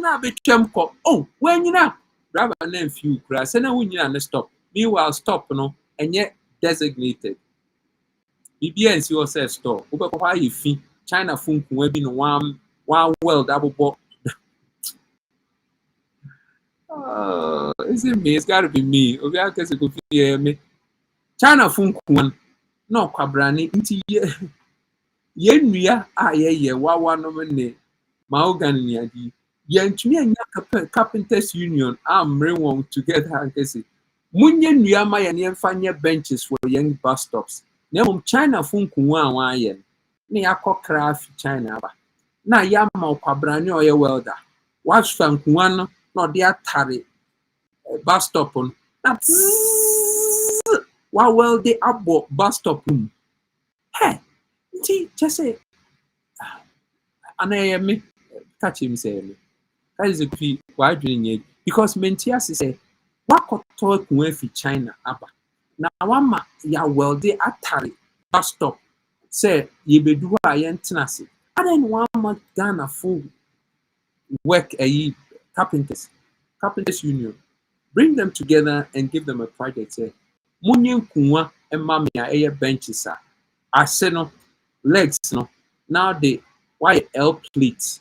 na betwem ko oh wenyina driver na few kra say na wenyina na stop meanwhile stop no enye designated BBN see yourself store. Obe kwa yifi China phone kun bi no one world abobo. Is it me? It's gotta be me. Obi akese ko fi me. China phone kun no kwabrane nti ye nua a ye wawa no me maogan ni adi. Ye ntumi anya carpenters union amre won together akese. Munye nua ma ye ne mfanye benches for young bus stops. Now China phone kunwa waye na yakọ craft China ba na ya ma okwabrane oye welder watch fan kunwa no na de atare bus stop on na wa welde abo bus stop hey nti just say ana me catch him say me that is a key why doing it because mentias say wakoto kunwa fi China aba na wama ya welde atare bus stop say ye bedu a yentenase adan one month Ghana full work carpenters union bring them together and give them a project say munye kunwa emma me a benches ase no legs no now the why L plate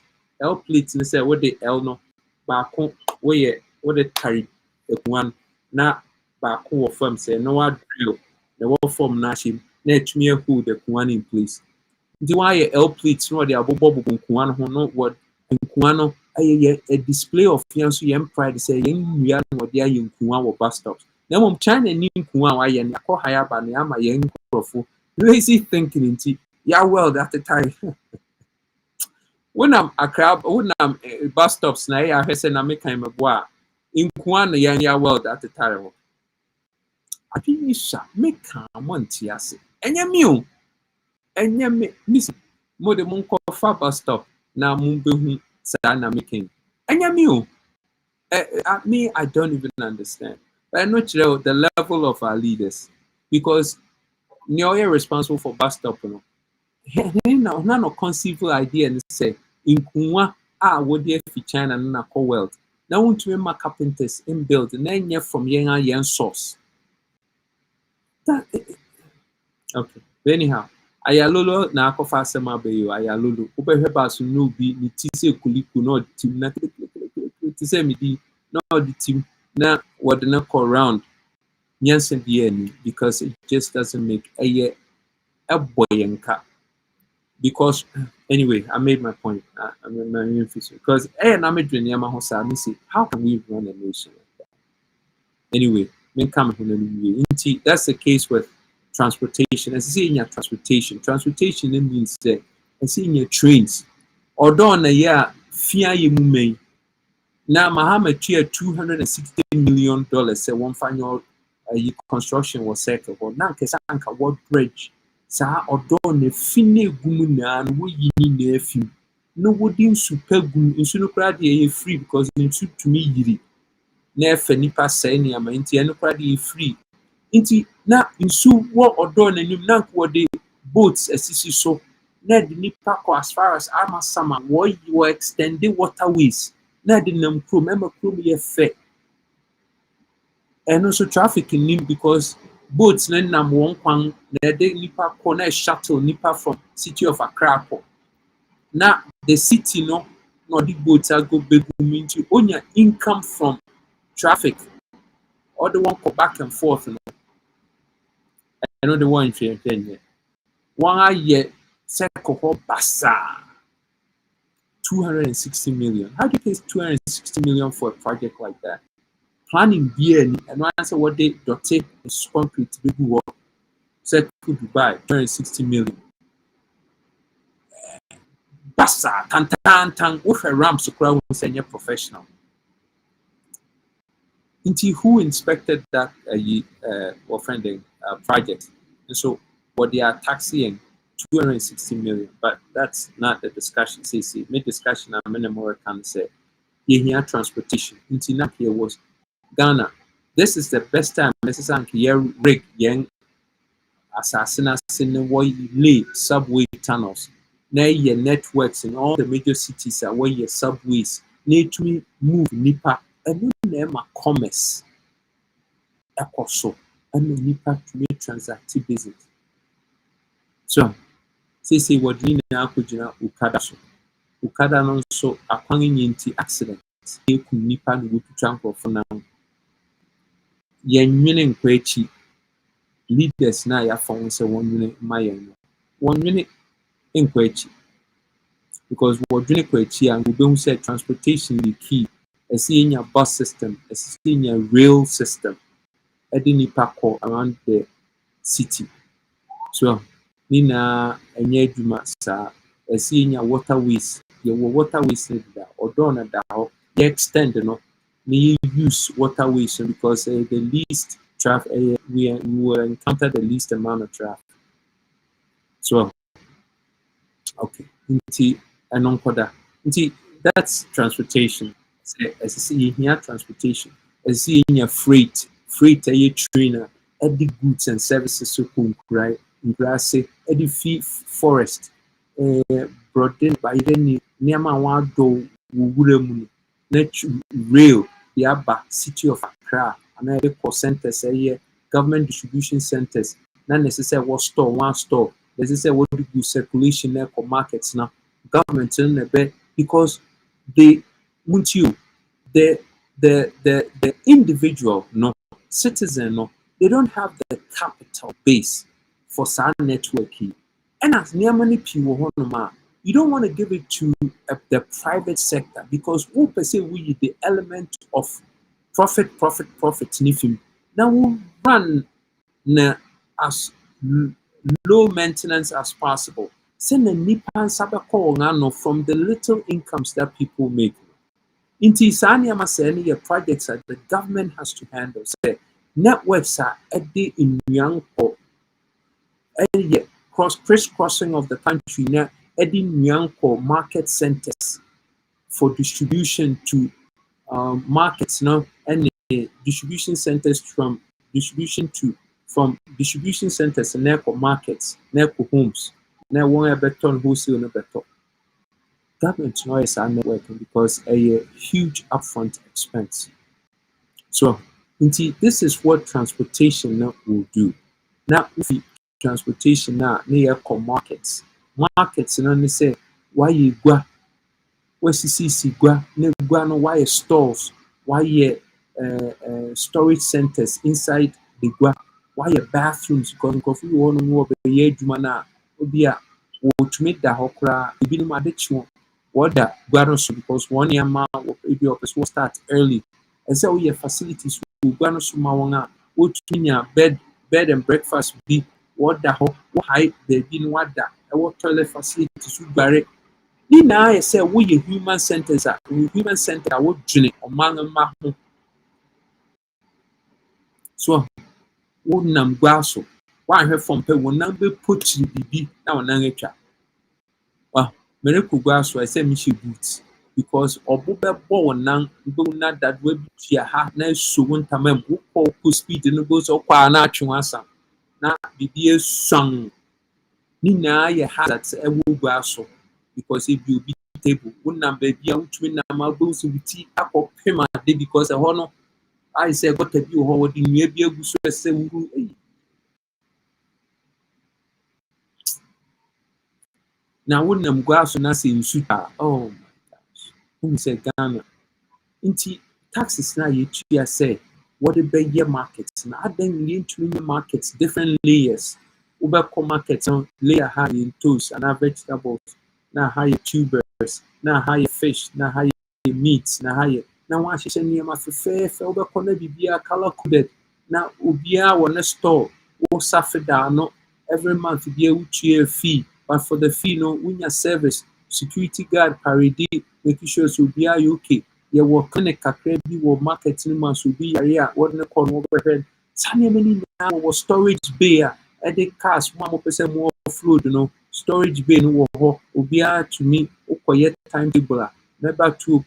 ne say what the L no ba ko we what the carry one na ba ko form say no what drill the what form na shim na etumi ehu the one in place the why L plates no the abobo kunwa no no what kunwa no a display of fianso yem pride say yen nua no de ayen kunwa wo bus stops na mom China ni kunwa wa yen akọ higher ba na ama yen krofo lazy thinking into ya well at the time when I'm a crowd when I'm bus stops na ya hese na make him boa in kunwa na yen ya well at the time Apinisha make am montiase enye me miss mo de mon ko fa bus stop na mo behu sa na making enye me I don't even understand but I know the level of our leaders because you're responsible for bus stop no no conceivable idea and say in kunwa what dey fi China na call wealth na want to make carpenters in build na enye from yen source that okay anyhow Ayalolo na akofa asema be yo Ayalolo obehwe ba so no bi ni ti se kuliku no tim na to say me the no the team now what the not call round Nyansen the because it just doesn't make a boy and cat. Because anyway, I made my point. I made my emphasis because and I'm a dream. How can we run a nation like that? Anyway, that's the case with transportation. As I say in your transportation means that I see in your trains. Although on a year, fear you may now Muhammad $260 million say one final construction was settled. But now Kesanka what bridge. Sa odo ne fine gumu na wo yini na afim no wodi nsupa gum nsu no kra de free because nsu tumi yiri na efa nipa sai ne ama nti eno kra de free nti na nsu wo odo na nim na ko de boats asisi so na de nipa ko as far as Amasama wo extend the waterways na de nam krom ema krom ye fe and also traffic in nim because boats na nam one kwan na de nipa ko na shuttle nipa from city of Accra ko na the city no the boats are go big into onya income from traffic or the one go back and forth no I know the one in here one year second basa 260 million. How do you pay 260 million for a project like that? Planning beer and one answer what they dotate is concrete big work. Said could Dubai 260 million. Basa tang with a ramp so crowd was a professional. Into who inspected that project? And so what they are taxing 260 million, but that's not the discussion. See, mid discussion I'm in American say here transportation. Into here was Ghana. This is the best time. This is rig young assassins in the way lay subway tunnels. Now your networks in all the major cities are where your subways need to move nipa and name a commerce. Also, and nipa to make transactive business. So, say what you now could Ukada so. Ukada no so a into accident. You could nipa and go to transport for now. Yen kwechi leaders na ya phone say 1 minute mayen 1 minute in kwechi because what doing kwechi and we don't say transportation the key as in your bus system as in your rail system edini park around the city so nina enye adwuma sa as in your waterways your waterways there or don da you extend no we use waterways because the least traffic we will encounter the least amount of traffic. So, okay, that's transportation. As I see here, transportation. As I see in your freight a trainer, at the goods and services so right? Grass, at the forest, broadened by the Niama do Wuremuni, rail. The Abba city of Accra, and I call centers government distribution centers. Not necessarily one store. There's what do you circulation there for markets now. Government in a bit because they want you the individual citizen they don't have the capital base for sound networking. And as near many people you don't want to give it to the private sector because we per se we the element of profit. Now we run as low maintenance as possible. Send a nipan sabako from the little incomes that people make. Inti sani amaseni your projects that the government has to handle. Say networks are at the in young or crisscrossing of the country now. Adding Nyanko market centers for distribution to markets now and distribution centers from distribution centers and Neko markets, Neko homes. Now one a better wholesale no better. Government noise are networking because a huge upfront expense. So this is what transportation now will do. Now if transportation now near markets. Markets and only say why you go wɔasisi gua na gua no wayɛ stores, wayɛ storage centers inside the gua, wayɛ bathrooms because nkurɔfo bi wɔ hɔ nom wɔbɛyɛ adwuma no a obi a wɔtumi da hɔ koraa ebinom adekye wɔn wɔda gua no so because wɔn nneɛma ebi ɔpɛ so wɔ start early ɛsɛ woyɛ facilities wɔ gua no so ma wɔn a wɔtumi nya bed and breakfast bi wɔda hɔ wɔhae baabi no wada ɛwɔ toilet facilities wodware ne nyinaa yɛ sɛ woyɛ human center a wodwene ɔman mma ho so wonam gua so woanhwɛ fam pɛ wɔnam bɛpokyiri biribi na wɔnan atwa mereko gua so ɛsɛ mehyɛ boot because ɔbo bɛbɔ wɔnan wobɛhu na dadoa bi tua ha na aso wo ntama mu wokɔ speed no bɛhu sɛ wokɔ a na atwe wo asa na biribi asuan ne nyinaa yɛ hazard sɛ ɛwɔ gua so because ebi obi table wonam baabi a wotumi nam a wobɛhu sɛ wo ti akɔpem ade because ɛhɔ no ayɛ sɛ gɔta bi wɔ hɔ wɔde nnua bi agu so ɛsɛ wuru na wonam gua so na sɛ nsu ta oh my gosh wohu sɛ Ghana nti taxes na yɛtua sɛ wɔde bɛyɛ market na adan yɛntumi nyɛ market different layers wobɛkɔ market no layer ha yɛ toast anaa vegetables na ha yɛ tubers na ha yɛ fish na ha yɛ meat na ha yɛ na wɔahyehyɛ nneɛma fɛfɛɛfɛ wobɛkɔ na biribiara color coded na obiara wɔ ne store wo safe da no every month biara wotua fee but for the fee no wonya service security guard parade making sure so obiara yɛ okay yɛwɔ clinic kakra bi wɔ market no mu so obi yare a wɔde ne kɔ no wɔbɛhwɛ saa nneɛma no nyinaa wɔ storage bay a ɛde cars mo a mopɛ sɛ mo offload no storage bay no wɔ hɔ obiara tumi wokɔyɛ timetable a mɛba 2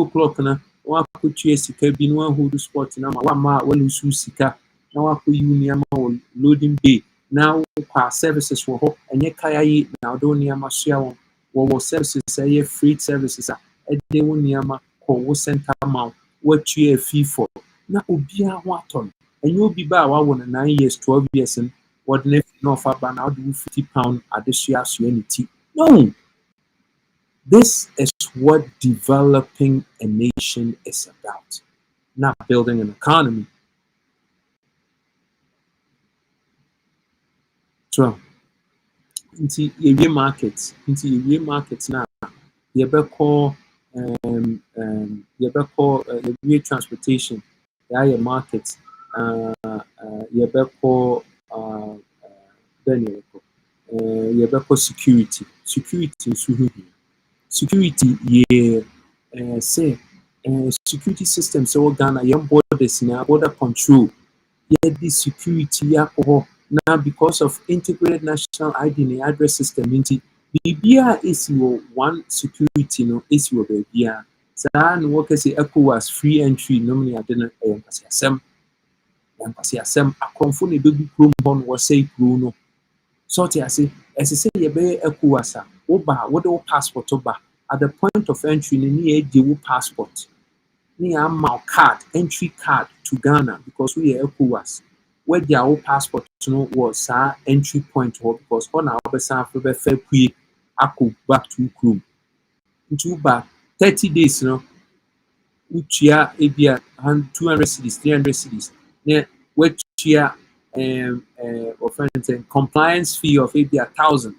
o'clock na wɔakɔtua sika bi na wɔahold spot na ma wɔama a wɔlose sika na wɔakɔyi wo nneɛma wɔ loading bay na wokɔ services wɔ hɔ ɛnyɛ kaya yi na wɔde wo nneɛma soa wɔn wɔwɔ services a ɛyɛ freight services a ɛde wo nneɛma kɔ wo center ma wɔatua fee for na obiara ho atɔ no ɛnyɛ obi ba a wawɔ no 9 years 12 years no wɔde ne na ɔfa ba na wɔde wo £50 adesoa asoa ne ti no. This is what developing a nation is about, not building an economy. So, into your markets now, you better call transportation, your markets, you better call you better call security say security systems so Ghana your borders now border control this security alcohol now because of integrated national ID and address system into BBA is your one security no is your BBA so no work say ECOWAS free entry normally I didn't sem akonfo ne begu krom hon wo say no so I say say you be ECOWAS oba what do passport oba at the point of entry you need a passport ni a card entry card to Ghana because we are ECOWAS where their own passport was entry point because on our best be fair pui ako back to Krum into back 30 days uchia ebia 200 cities 300 cities ne wechia compliance fee of ebia 1,000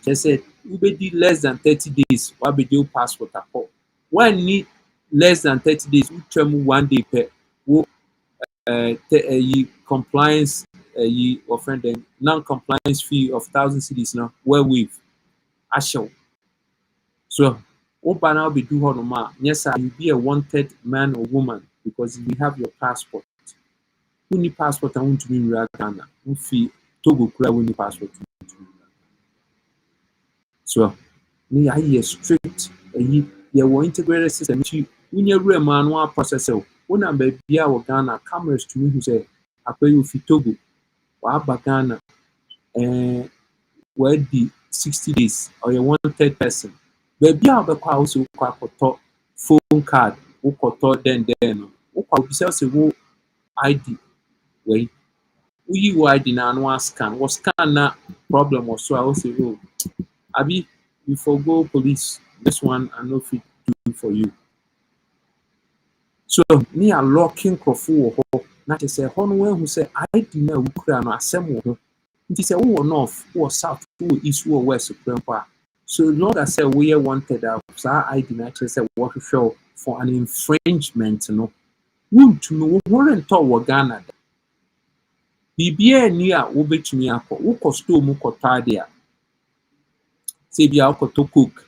just said we be less than 30 days what be your passport at when need less than 30 days we try 1 day per compliance non-compliance fee of 1,000 cities now where we've actual so open now be do honor yes sir you be a wanted man or woman because you have your passport who need passport and want to be in Ghana who fee Togo kura who need passport so me I strict you integrated system when you real man one processor when I'm be Ghana cameras to me who say I pay you for Togo or Ghana where the 60 days or you wanted person baby I be also phone card who got then who could sell say ID way you ID na no scan was scan na problem or so I will say oh abi you forgo police this one I know fit do for you. So me a locking crofo ho na te say ho no wan hu say ID na wukura no asem ho. Nti say wo north, wo south, wo east, wo west krempa. So long as say we wanted so ID na actually say what show for an infringement no. Wontumi wo horento wo Ghana. Bibia ni a wo betumi akọ. Wo costo mu kota de a. Say bia akoto cook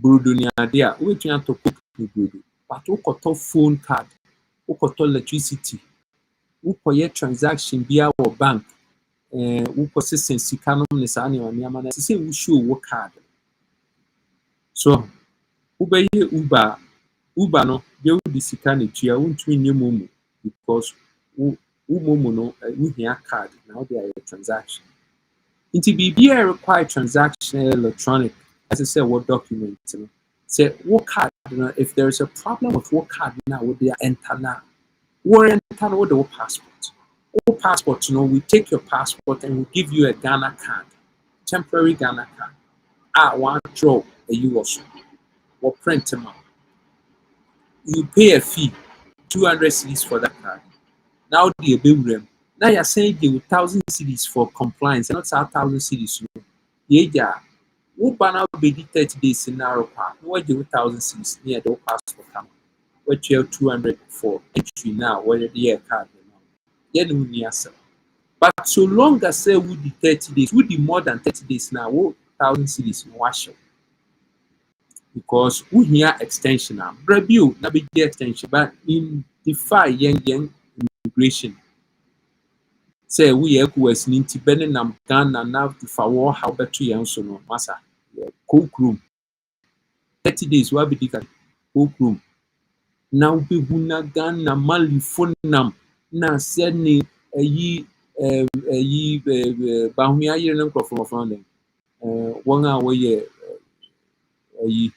brodo ni ade a wo betumi ato cook ni brodo. But wo koto phone card, wo koto electricity, wo koye transaction bia wo bank, wo processing sika no ne sa ne oniama na say wo show wo card. So wo be ye Uber no be wo di sika ne tua wo ntumi nye momo because wo momo no wo hia card na wo dey transaction. Inti bibia require transaction electronic as I say what document no. Say what card, if there is a problem with what card now, would they enter now? Or enter with the passport. Or passport, we take your passport and we give you a Ghana card, temporary Ghana card. I want to draw a US or print them out. You pay a fee, 200 cedis for that card. Now the bill now you're saying you 1,000 cedis for compliance, and not 1,000 cedis. Yeah. Who banner be 30 days in narrow part? What do 1,000 cedis near the passport come? What you have 200 for entry now? Whether the year card now? Then we need answer. But so long as say we the 30 days, we the more than 30 days now. 1,000 cedis in wash because we hear extension now. Review na be extension, but in defy young immigration. Say we ECOWAS ninti bene nam Ghana now to for how better yan so no masa cook room 30 days wa be dika cook room now be huna Ghana mali phone nam na said ni yi ba hu ya yire nko from dem won a we yi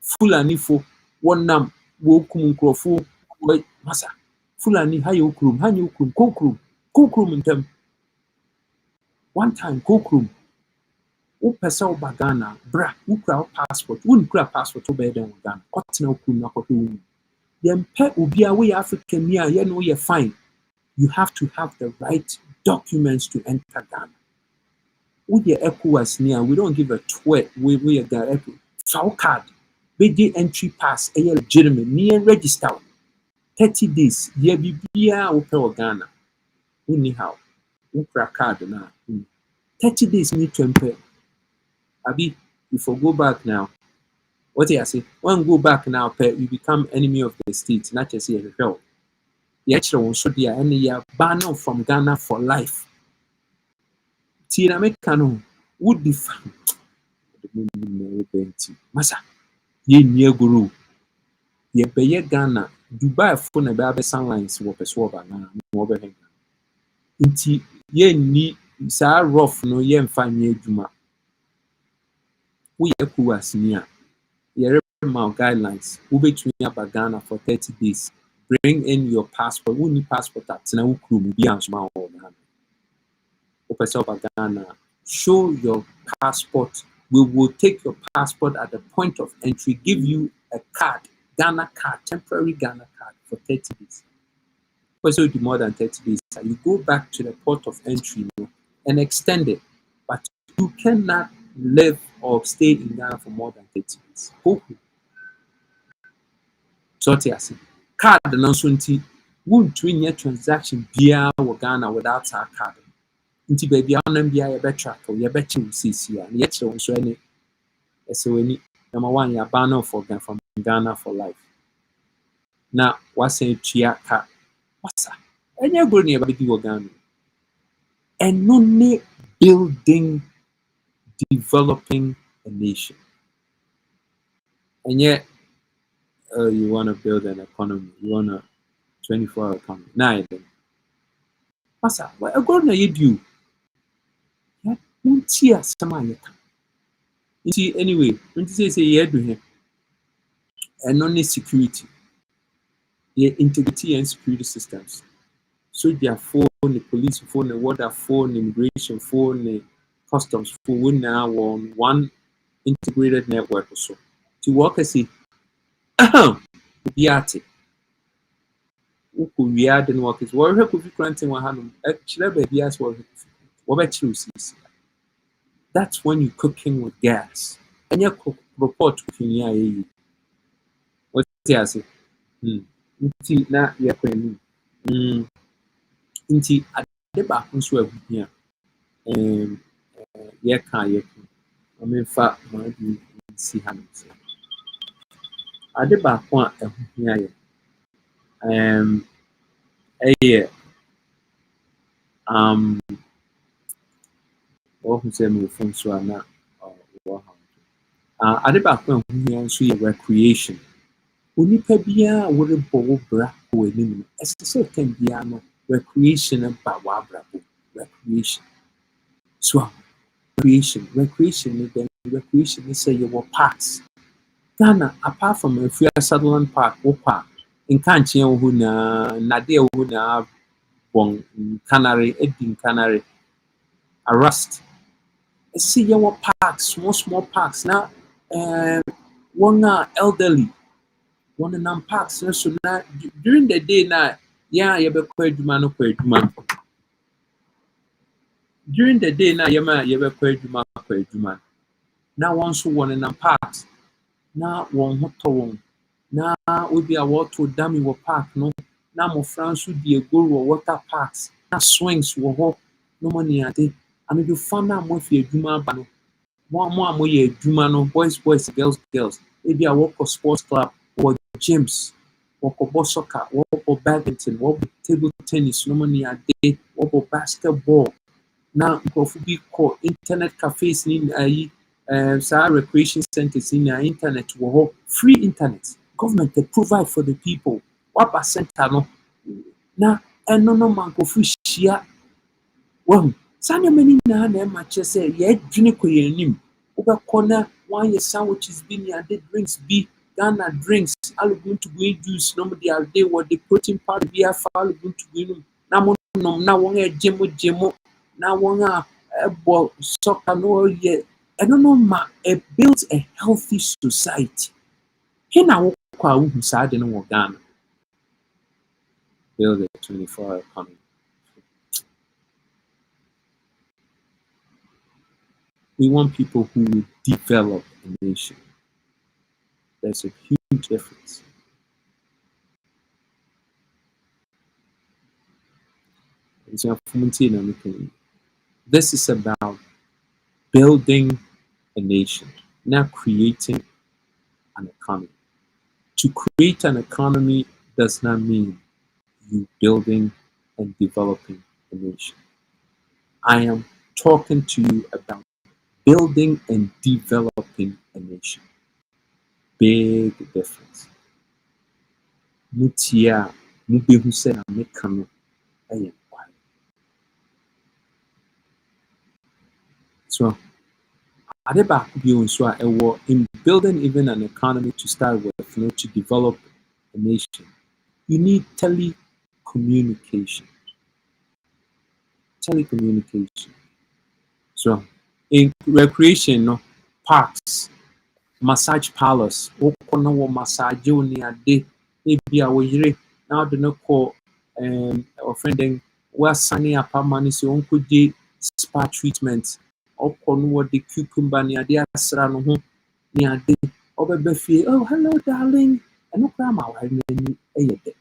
Fulani fo won nam wo kum nkrofo masa Fulani hayo krum, kokrum in them. One time, kokrum. O pesa o bagana, bra, u kra passport, un kra passport o beden o Ghana. Kotina o krum na kotu. Yen pe ubia we African ya, ye know you're fine. You have to have the right documents to enter Ghana. With your ECOWAS near, we don't give a twit. We are the ECOWAS card. BD entry pass, a legitimate, near register. 30 days, ye bibia ope Ghana. Anyhow, ukra card na. 30 days need to employ. Abi, if you go back now, what I say? When go back now, you become enemy of the state, not just here. The extra one should be any year ban from Ghana for life. Tina Mekano would be found. Masa, ye near guru. Ye be Ghana. Dubai phone a baby sunlines wo peswoba na mo be hen nti ye ni sa rough no ye mfa nya adwuma wo ye kuwas ni a ye remount guidelines wo betumi aba Ghana for 30 days bring in your passport wo ni passport atena wo krum bi ansoma wo Ghana wo peswoba Ghana show your passport. We will take your passport at the point of entry, give you a card, Ghana card, temporary Ghana card for 30 days. Also, do more than 30 days. You go back to the port of entry and extend it, but you cannot live or stay in Ghana for more than 30 days. Okay. So, card announcement won't win your transaction via Ghana without our card. Into baby on MBI a better or your better CC and yet so any SONY number one your banner for from Ghana for life. Now what's a chiaka? What's that? And you're going to be Ghana. And only building, developing a nation. And yet you want to build an economy, you want a 24-hour economy. Now what's that? What are going to do? You see, anyway, when you say yeah, do here, and only security, the integrity and security systems. So their phone, the police phone, the water phone, the immigration phone, the customs phone now on one integrated network so to work as a biate uku wia de work is what could be granting one hand actually be as well what choose. That's when you're cooking with gas and you cook report cooking yeah what I say nti na ya kwani nti ade ba ko so agu here ya ka ya ku amefa ma di si ha no ade ba ko a agu here ɛyɛ wɔhu sɛ mefo nso a na wɔ ha ade baako a ɛho hia nso yɛ recreation onipa biara a wɔrebɔ wo bra wɔ anim no ɛsɛ sɛ ɔka biara no recreation ba w'abrabɔ recreation so recreation no then recreation is sɛ yɛwɔ parks Ghana apart from Afua Sutherland Park wo park nkankyea wɔ hɔ na nnadeɛ wɔ hɔ na bon Canary, Edin Canary, a rust. See your parks, small parks. Now, one elderly, one of them parks. So now during the day now, yeah, you be quite man. During the day now, you be quite man. Now once one in them parks. Now one hot one. Now we be a water dam in park no. Now mo France would be a go water parks. Now swings were hot. No money at it. And if you find out more for your Juma bano, more your Juma no boys, girls. Maybe I work for sports club or gyms, work for soccer, work for badminton, work for table tennis, no money at day, work for basketball. Now if we call internet cafes in recreation centers in internet, free internet. Government they provide for the people. What percent no? Now and no man go free share. Well, Sanya many na match say ye dwene ko yanim. Oba corner one year sandwiches be near the drinks be Ghana drinks. All going to go juice no they are there what the protein part be a fall going to go na mo nom na won jemo na won ball soccer no ye. I don't know ma it builds a healthy society. He na wo kwa wo hu sa de no Ghana. Build a 24-hour economy. We want people who will develop a nation. There's a huge difference. This is about building a nation, not creating an economy. To create an economy does not mean you building and developing a nation. I am talking to you about building and developing a nation. Big difference. Mutia, mubehu se na mekano aye why. So, adeba bi so in building even an economy to start with, to develop a nation, you need telecommunication. So, in recreation, parks, massage parlors, wo massage ni ade ebi a wo yire now de no call offending where sunny apartment so on could spa treatment or no the cucumber ni ade asra no ho ni ade obebe fie oh hello darling and no grandma wa ni eyede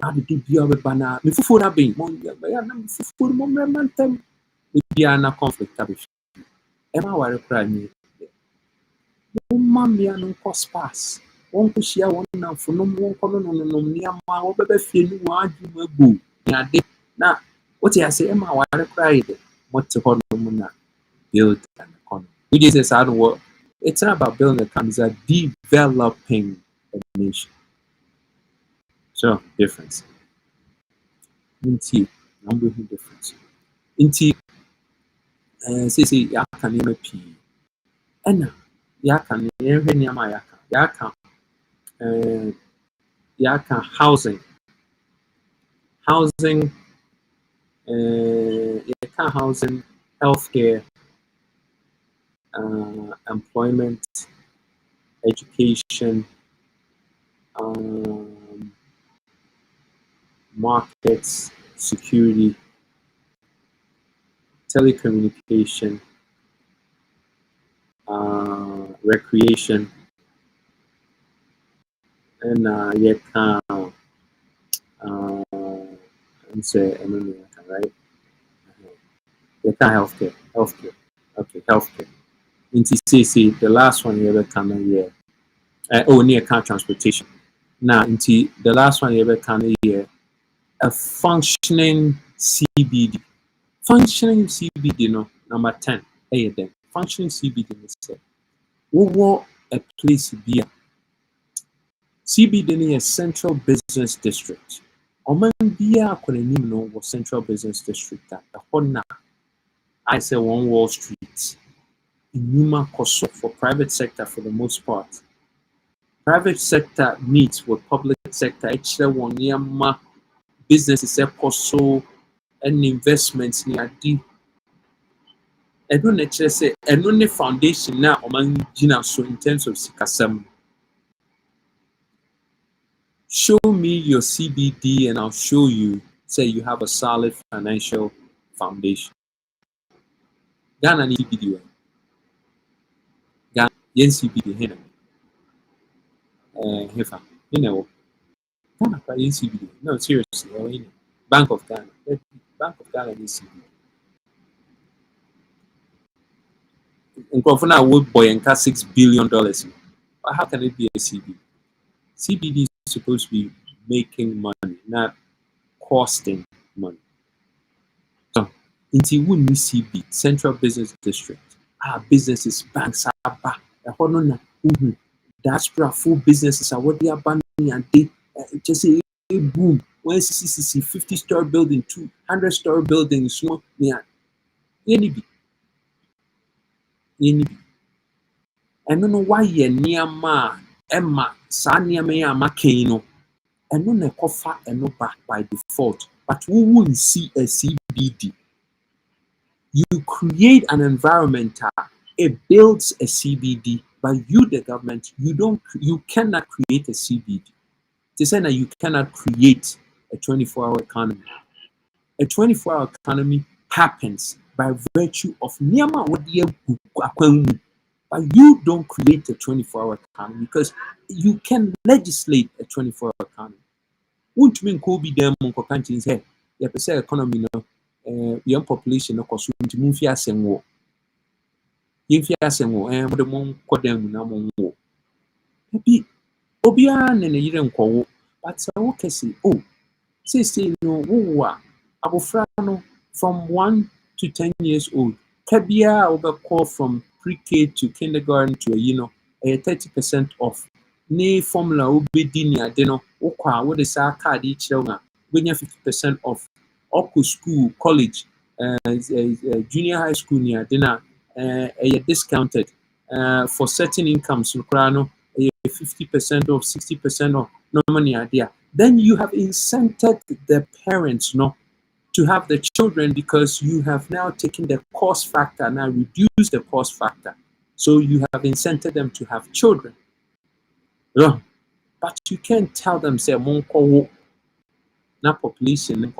now the bi obeba na me fufu na ben mo ya na me fufu mo memantem bi ana conflict abi e ma ware kra ni Mamma non cospas. One pushia one now for no one colonel no near my over feel one you go. Now, what I say, Emma, why I cried? What to hold no build an economy. Which is a hard work. It's not about building a economy, it's about developing a nation. So, difference. Inti, number of difference. Inti, say, ya can name a P. Enna. Yaka housing healthcare employment, education, markets, security, telecommunication, recreation, and right? Healthcare. Okay, healthcare. Into CC, the last one you ever come here. Near car transportation. Now, into the last one you ever come here. A functioning CBD. Functioning CBD, no, number 10. Then functioning CBD is what a place be. CBD is Central Business District. Oman bia akwanim no was Central Business District that the I say one Wall Street. Numa koso for private sector for the most part. Private sector meets with public sector. Actually, one year businesses koso and investments near D. I don't actually say and only foundation now among Gina so in terms of sikasam. Show me your CBD and I'll show you, say you have a solid financial foundation. Ghana ni CBD. Ghana yen CBD here. Hefa. You know. Ghana kwa yen CBD. No, seriously. Bank of Ghana. Bank of Ghana is CBD. Nkofuna would boy and $6 billion. But how can it be a CBD? CBD is supposed to be making money, not costing money. So, into Wuni CB, Central Business District, businesses, banks, diaspora full businesses are what they are banning and they just say boom. When CCC 50-story building, 200-story buildings, no, yeah, any. I don't know why you're near ma Emma Sanya Mayama Kano. I know ne cover and no back by default, but we won't see a CBD. You create an environment, it builds a CBD, but you, the government, you cannot create a CBD. They say that you cannot create a 24-hour economy. A 24-hour economy happens by virtue of Niyama Wadiya. But you don't create a 24-hour economy because you can legislate a 24-hour economy. Won't mean Kobe them on countries here. You have to say economy no young population no cost to move here same war. If you are saying and the mon kodem na mon war. Maybe Obia and a year and call, but so say no war abofrano from 1 to 10 years old. Kabia over call from pre-K to kindergarten to a 30% off. Ne formula obedinia deno okwa what is our card each year when you 50% off. Oku school, college, junior high school near dinner discounted for certain incomes so 50% off, 60% off, no money idea. Then you have incented the parents to have the children because you have now taken the cost factor, now reduced the cost factor. So you have incented them to have children. Yeah. But you can't tell them, say, Monko, na population.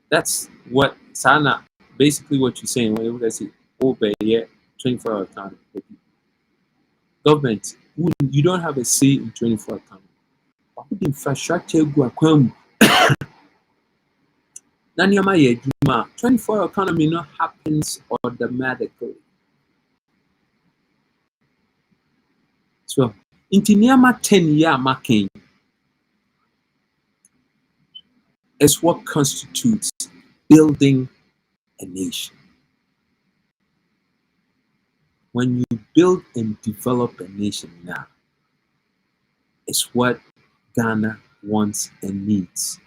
That's what, Sana, basically what you're saying when you say, oh, 24-hour economy. Government, you don't have a say in 24-hour economy. But the infrastructure go 24-hour economy not happens automatically. So, in Tiniama 10-year marking is what constitutes building a nation. When you build and develop a nation now, it's what Ghana wants and needs.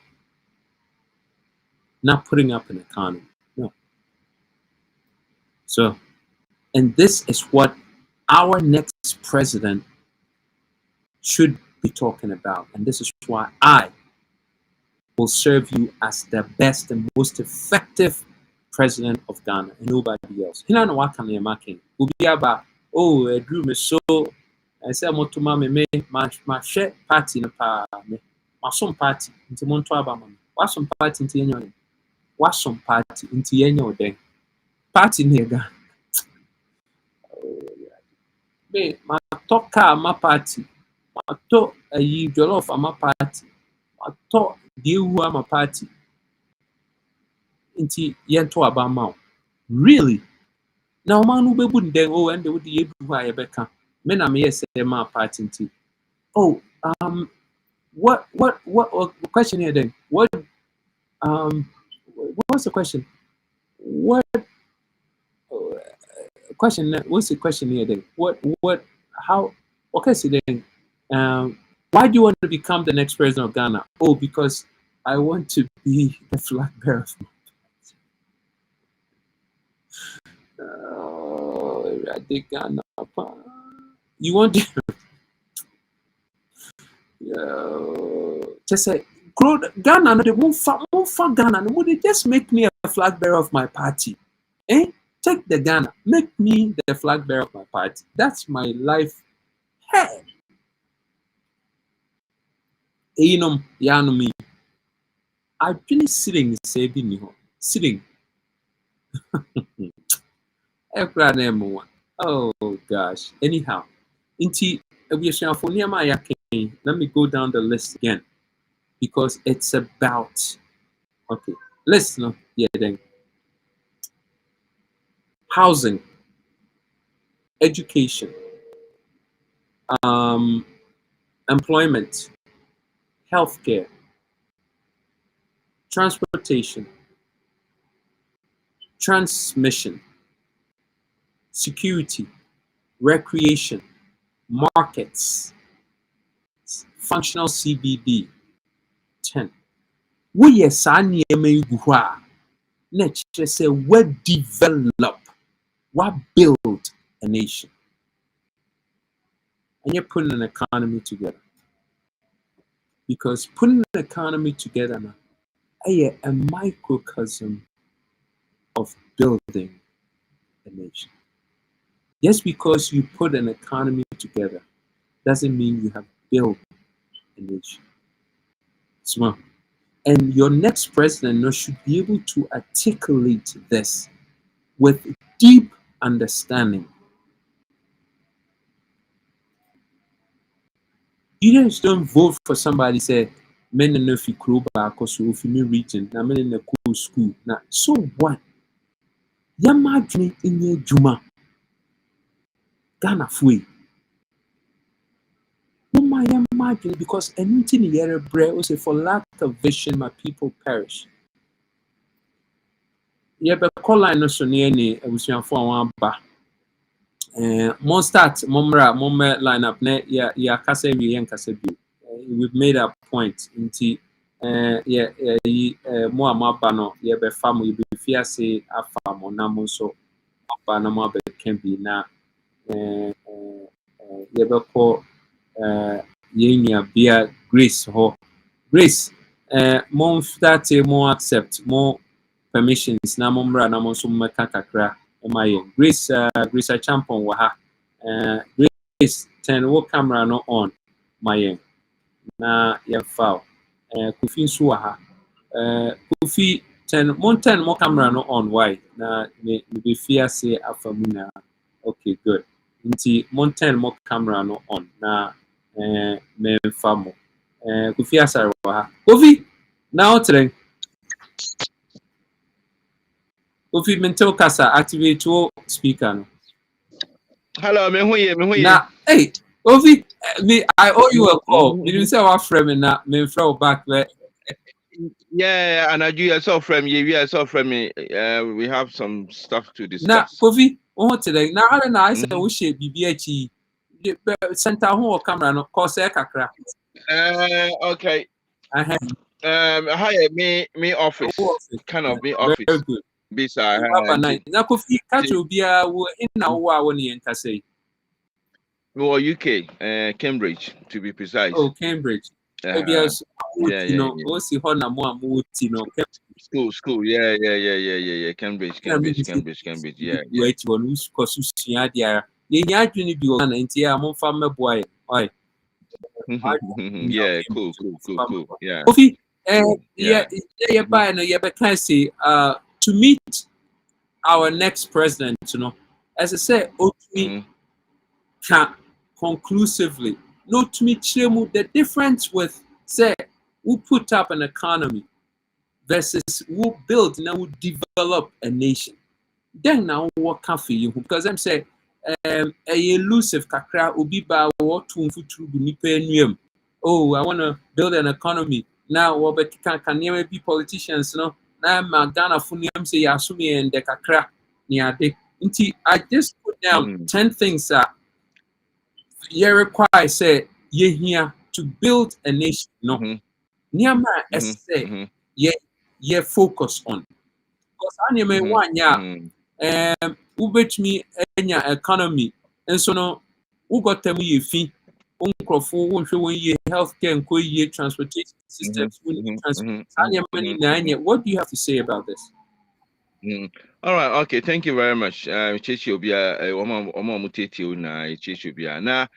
Not putting up an economy, no. So, and this is what our next president should be talking about. And this is why I will serve you as the best and most effective president of Ghana and nobody else. Hina no waka na making. Obi aba, oh, drew me so. I say motuma me ma share party na pa me. Ma some party nti monto aba ma. Wa some party nti yenyo. Wa some party nti yenyo den. Party na ga. Me ma talk car ma party. Ma to ayi jollof ma party. Ma to dewu ma party. Nti yento aba ma. Really? Now man who be then oh and they would be able to Rebecca. Men am yes my party nti. Oh, what question here then? What's the question? What question? What's the question here then? How? Okay, so then, why do you want to become the next president of Ghana? Oh, because I want to be the flag bearer. I think Ghana. You want to? Just say, Ghana, no, they won't for Ghana. No, they just make me a flag bearer of my party. Take the Ghana, make me the flag bearer of my party. That's my life. Hey, you know, me. I've been sitting, saving you, sitting. Oh gosh. Anyhow, let me go down the list again because it's about listen. Yeah, then housing, education, employment, healthcare, transportation, transmission, security, recreation, markets, functional CBD. 10. We are saying let's just say we develop, we build a nation, and you're putting an economy together. Because putting an economy together now, is a microcosm of building a nation. Just because you put an economy together doesn't mean you have built a nation. Smart. And your next president should be able to articulate this with deep understanding. You just don't vote for somebody say, men in the Kruba, because if you region, na men in the cool school. Now, so what? Yamadri in your Juma. Ghana free. Because anything in your bread was for lack of vision, my people perish. Yeah, but call line no so near ni ebusian for one ba. Mon start momra line up ne ya kasa wi yen kasa bi. We've made a point nti mo amaba no ye be fam ye be fia say afa mo na mo so aba na mo be can be na ye be ko yenya bia Grace ho. Grace mo start mo accept mo permissions na momra na mo so meka kakra emaye. Grace Champon wa ha. Grace 10 wo camera no on maye na ye foul. Kofi nso wa ha. Kofi 10 mo camera no on why na me be fear say afamuna. Okay, good. Nti mon 10 mo camera no on na me famo. Kofi asare wa ha. Kofi na otre. Kofi mental kasa activate your speaker no. Hello, me who Nah, hey, Kofi, I owe you a call. You didn't say our friend na me throw back there. Yeah, and I do saw from you. We saw from me. We have some stuff to discuss. Nah, Kofi, today. Now I don't know. I said we should be BHE. Center who camera no call say kakra. Okay. Hi, me office. Kind of me office. Very good. Beside. Now Kofi, catch you be in now. What you can say? Well, UK, Cambridge to be precise. Oh, Cambridge. Yeah. You know, what's the honor more you know? School. Yeah. Cambridge. Yeah. Wait, one who's cause yeah. Yeah, you be on and yeah, I'm on farmer boy. Yeah, cool. Yeah. Kofi, Yeah. by no, but can I say, to meet our next president, as I said, me can conclusively, not to me, the difference with, say, who put up an economy versus who build, now who develop a nation. Then now what can for you? Because I'm saying, a elusive kakra ubi ba what to nipa. Oh, I want to build an economy. Now, what can you be politicians? No, now Ghana Funium say Yasumi and the Kakra near the. I just put down 10 things that you require, say, you here to build a nation. No, Niama, say, yeah, focus on. Because I may one, ubetumi enya economy nso no ugotem ye fi unkrofo wonhwe won ye healthcare nko ye transportation systems what do you have to say about this? All right, okay, thank you very much. Chichi Obia, Oma Muteti na Chichi Obia. Now,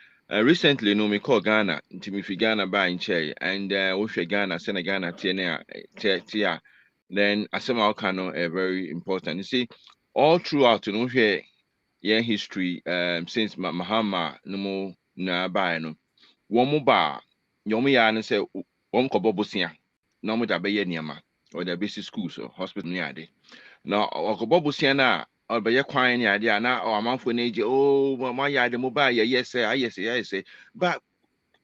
recently, no, me call Ghana, Timifi Ghana by in Che, and we Ghana, Senegal, Tia. Then Asema Okano, very important. You see, all throughout, here, history, since Mahama, no na by no, one ba, Yomi and say, one kobobusia, no more Dabaye Niama, or the basic schools or hospital near day. Now, Okobobusia na, or by your crying idea now, or a month for age, oh, my yard, the mobile, yes, say, but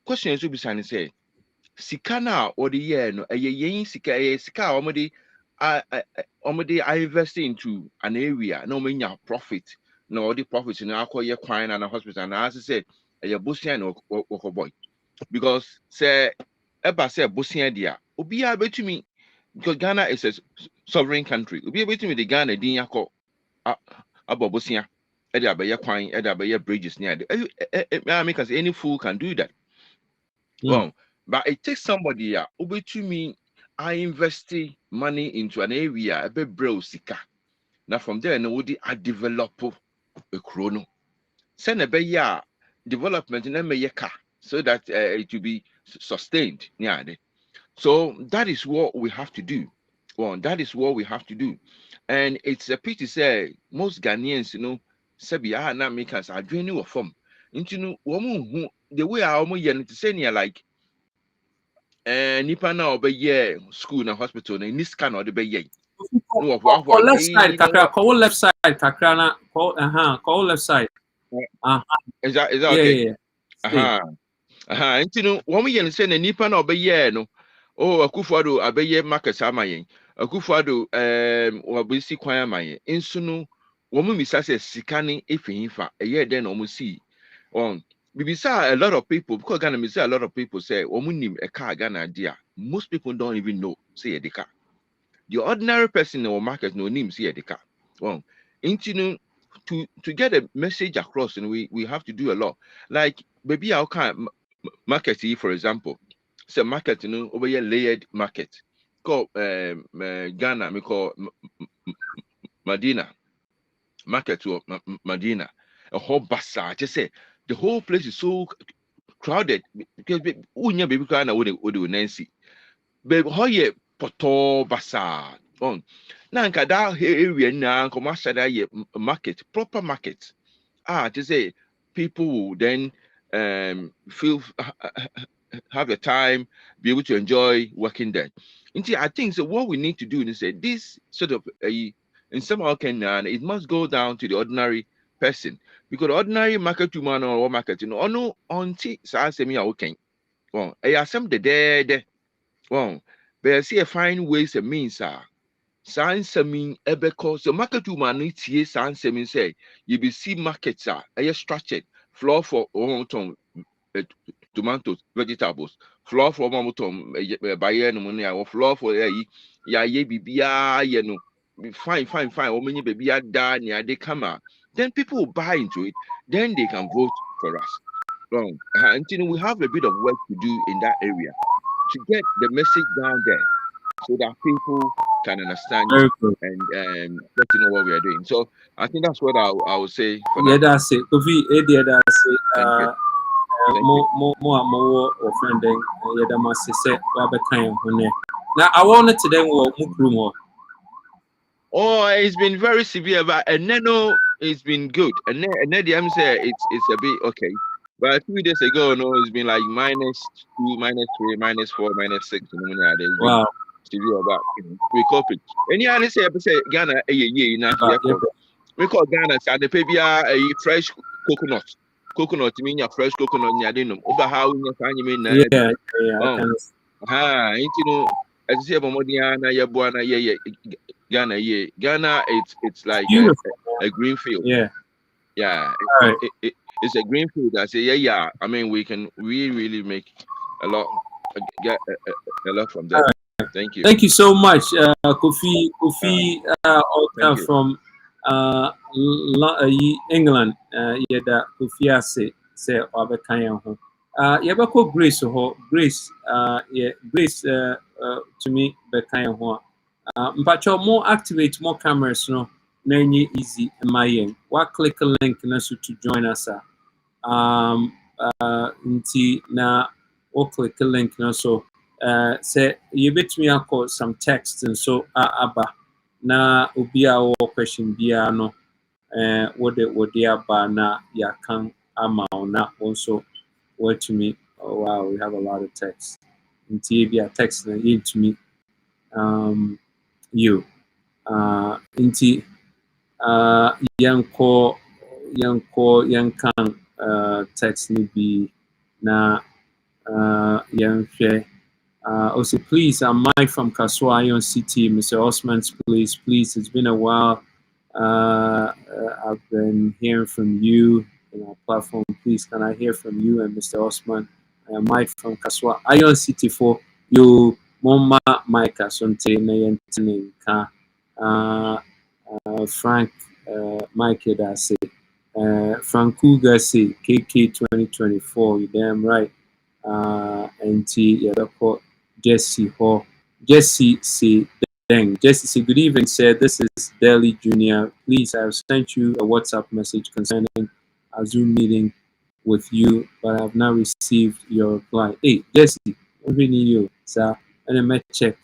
questions to be signed say, Sikana or the year, no, a yen sika, already. I invest into an area, no mean your profit, no the profits in our your crying and a hospital. And as I said, a Bussian or boy, because say, Eba say Bussian dia, Ubi able to me because Ghana is a sovereign country. Ubi able to me the Ghana Dinyako about Bussian, Eda by your crying, Eda by your bridges near the because any fool can do that. Well, but it takes somebody, Ubi to me. I invest money into an area, a bit brosika. Now from there, no, I develop a chrono. Send a beya development in a car so that it will be sustained. Yeah. So that is what we have to do. Well, that is what we have to do. And it's a pity to say most Ghanaians, Sebi not makers are doing a form. Into the way I almost to say like nipa na obeye school na hospital na ni scan or the beye no of left side kakra call left side kakra na call left side is that okay into no one yen say na nipa na obeye no Akufo-Addo abeye market amayen Akufo-Addo wabisi kwan amayen inso no wo mu misa say sika ni efinfa eye den na omo see on Bibisa a lot of people because Ghana say a lot of people say omunim a car Ghana dia. Most people don't even know say the car. The ordinary person in our market no name see the car. Well, to get a message across, and we have to do a lot. Like maybe our kind market for example, say market over here layered market. Called Ghana, we call Medina market to Medina. A whole bazaar. Just say the whole place is so crowded because baby kind of Nancy. Baby, how ye poto bazaar on now? That area now come outside that market, proper market. To say people will then feel have the time, be able to enjoy working there. I think so. What we need to do is say this sort of in some Kenya, it must go down to the ordinary person. Because ordinary market woman or market, no, auntie, so say me okay. Well, I assume the dead. Well, but I see a fine ways and means, Sans mean because the market woman needs here, sans mean say, you be see markets are structured, floor for tomatoes, vegetables, floor for mamotom, buyer no money, or floor for fine, or many baby are done, they come out. Then people will buy into it, then they can vote for us. Until we have a bit of work to do in that area to get the message down there so that people can understand Very good. and get to know what we are doing. So I think that's what I would say for Yeah, now. that's it. Kofi, that's it. Thank you. Thank you. More offending. Yeah, that must say, Wabakaya. Now, I wanted to then walk Mukrumo. Oh, it's been very severe, but and then no, it's been good. And then the M say it's a bit okay. But a few days ago, no, it's been like -2, -3, -4, -6. You know, yeah, there's been Wow. severe, but we cope it. And yeah, I say Ghana, now we call Ghana. So the baby a fresh coconut. Coconut mean your fresh coconut. Yeah, they know over how you find mean. Yeah. Oh, you know, as you say about Modiana, Yabuana, yeah. Ghana, it's like a green field. Yeah. Yeah, All right. it's a green field. I say, yeah. I mean, we can really make a lot, get a lot from there. Right. Thank you. Thank you so much, Kofi. Thank you. From England. Yeah, that Kofi say Wabakaya ho. Yabako Grace ho. Grace. Yeah, Grace. To me, Bekaya ho. But more activate more cameras, no. Nanny easy my what click a link to join us. Nti na or click a link so say you bet me call some text and so aba na ubia or question bia no what they aba na ya can ama na also what to me. Oh wow, we have a lot of text. Nti bia text na to me you nti yanko yankan text ni bi na yanhwɛ also please, I'm Mike from Kaswa Iron City. Mr. Osman, please, it's been a while. I've been hearing from you in our platform. Please, can I hear from you and Mr. Osman? Mike from Kaswa Iron City for you. Moma Mike Asonte Nayantin Frank Mike Dase Frank Cougar say KK 2024. You damn right. And Yadako Jesse Ho. Jesse say dang. Jesse say good evening, sir. This is Delhi Junior. Please, I have sent you a WhatsApp message concerning a Zoom meeting with you, but I have not received your reply. Hey, Jesse, I really need you, sir. And I met check.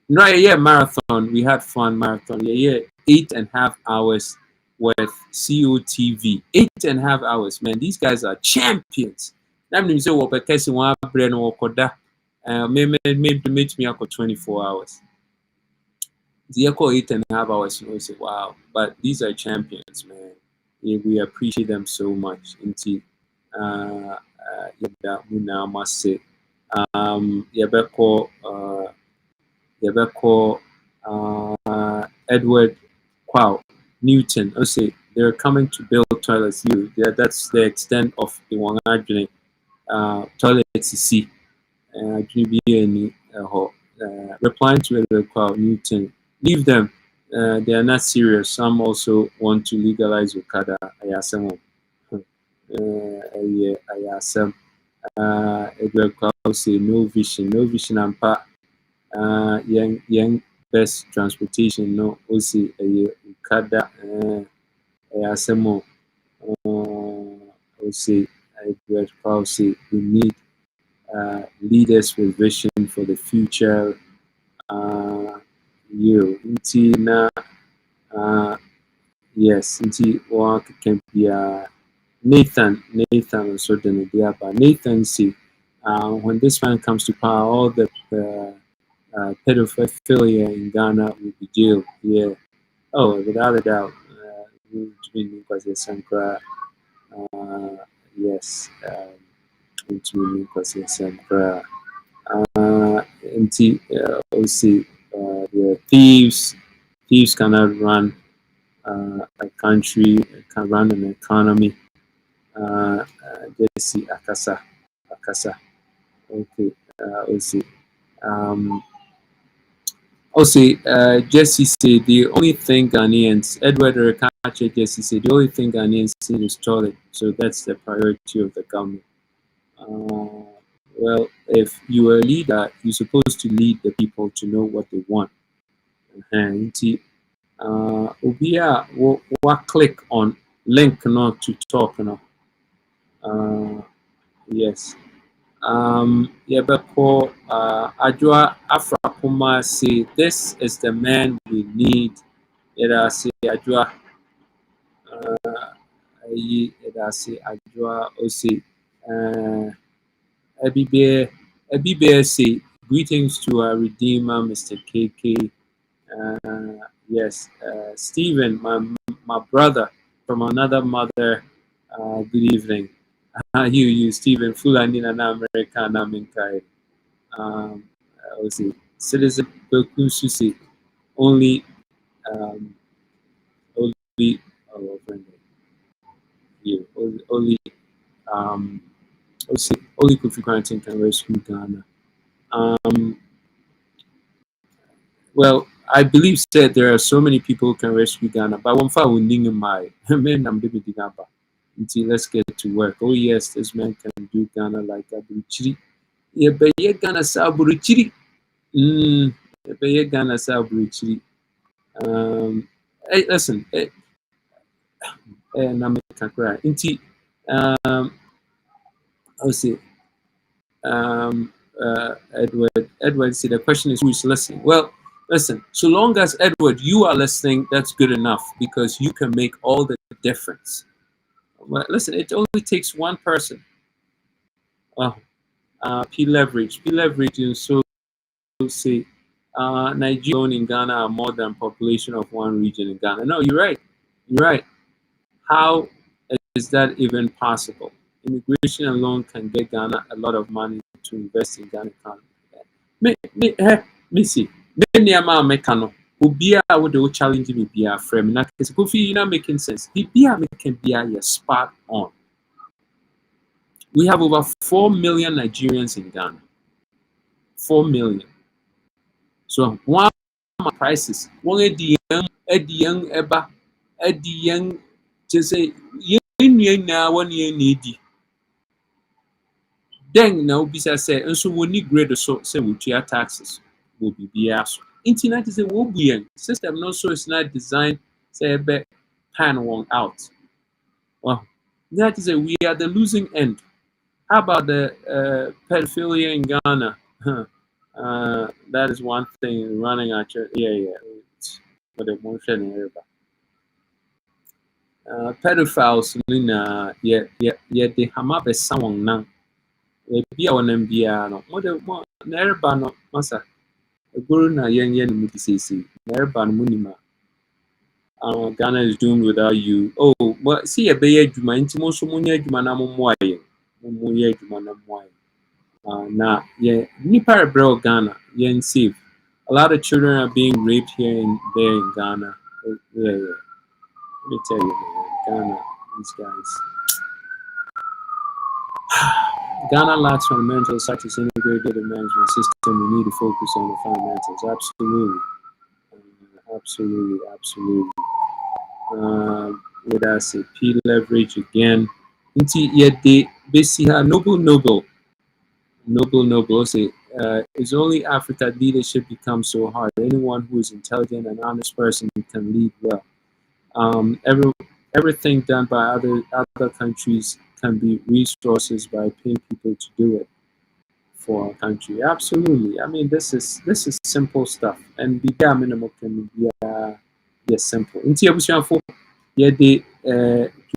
Right, yeah, marathon. We had fun marathon. Yeah, 8.5 hours with COTV. 8.5 hours, man. These guys are champions. That means what because one brain or koda maybe meet me for 24 hours. The echo 8.5 hours, you know, say wow. But these are champions, man. Yeah, we appreciate them so much. Inti Muna must say Yabeko Edward Quao Newton. I say they're coming to build toilets. That's the extent of the one toilets you see. Replying to the Quao Newton. Leave them. They are not serious. Some also want to legalize Okada. Ayasem. Ayasem. Edward Quao say no vision and part. Young best transportation no osi Okada Ayasemo osi Edward Quao say we need leaders with vision for the future. Nti na yes, nti one can be Nathan so then but Nathan say when this man comes to power, all the pedophilia in Ghana will be jailed. Yeah. Oh, without a doubt. Yes. The thieves cannot run a country, can run an economy. Let's see, Akasa. Okay, let's see. Jesse said the only thing Ghanaians, Edward Rekache Jesse said the only thing Ghanaians see is toilet, so that's the priority of the government. Well, if you are a leader, you're supposed to lead the people to know what they want. nti obi a wa click on link no to talk no yes Yebeko Ajua Afrakuma say this is the man we need. Yeda say Ajua Yeda say Ajua Osi Ebibe say greetings to our Redeemer Mr. KK. Yes, Stephen, my brother from another mother. Good evening. You, Stephen Fulani and American Aminkai. Citizen Susi only only you only only Kofi Quarantine can rescue Ghana. Well, I believe that there are so many people who can rescue Ghana, but one far winning my men I'm baby digamba. Until let's get to work. Oh yes, this man can do Ghana like Abuchiri. Yeah, but yeah, Ghana Sabuchiri. But yeah, Ghana Sabuchiri. Hey, listen. Na me kakra. Inti I would say Edward said the question is who is listening. Well, listen, so long as Edward you are listening, that's good enough because you can make all the difference. Well, listen, it only takes one person. P leverage you so say Nigeria in Ghana are more than population of one region in Ghana. No, you're right. How is that even possible? Immigration alone can get Ghana a lot of money to invest in Ghana economy. Me see. Me niama mekano. Ubia would challenge me be a frame. Na kesi Kofi you not making sense. Bia making be a spot on. We have over 4 million Nigerians in Ghana. 4 million. So one prices. One edi young eba edi young just say na one year needy. Then now bisa say and so we need grade so say we pay taxes will be biaso. Internet is a will be system no so it's not designed say be pan one out. Well, that is a we are the losing end. How about the pedophilia in Ghana? That is one thing running at your but the motion here. Pedophiles they hama be someone now. Be our Nambia no. What Nerba no masa. A guru na yen mutisisi. Nerba munima. Ghana is doomed without you. Oh, but see a bay juma intimo so munya jumana mumwaye. Mumuye jumana mwaye. Na nipa bro Ghana yen save. A lot of children are being raped here and there in Ghana. Yeah. Let me tell you, man, Ghana, these guys. Ghana lacks fundamentals such as integrated data management system. We need to focus on the fundamentals. Absolutely. What I say, P leverage again. Inti yet basi ha noble. Say it's only Africa leadership becomes so hard. Anyone who is intelligent and honest person can lead well. Everything done by other countries can be resources by paying people to do it for our country. Absolutely. I mean, this is simple stuff, and the minimum can be simple. Inti abusianfo yede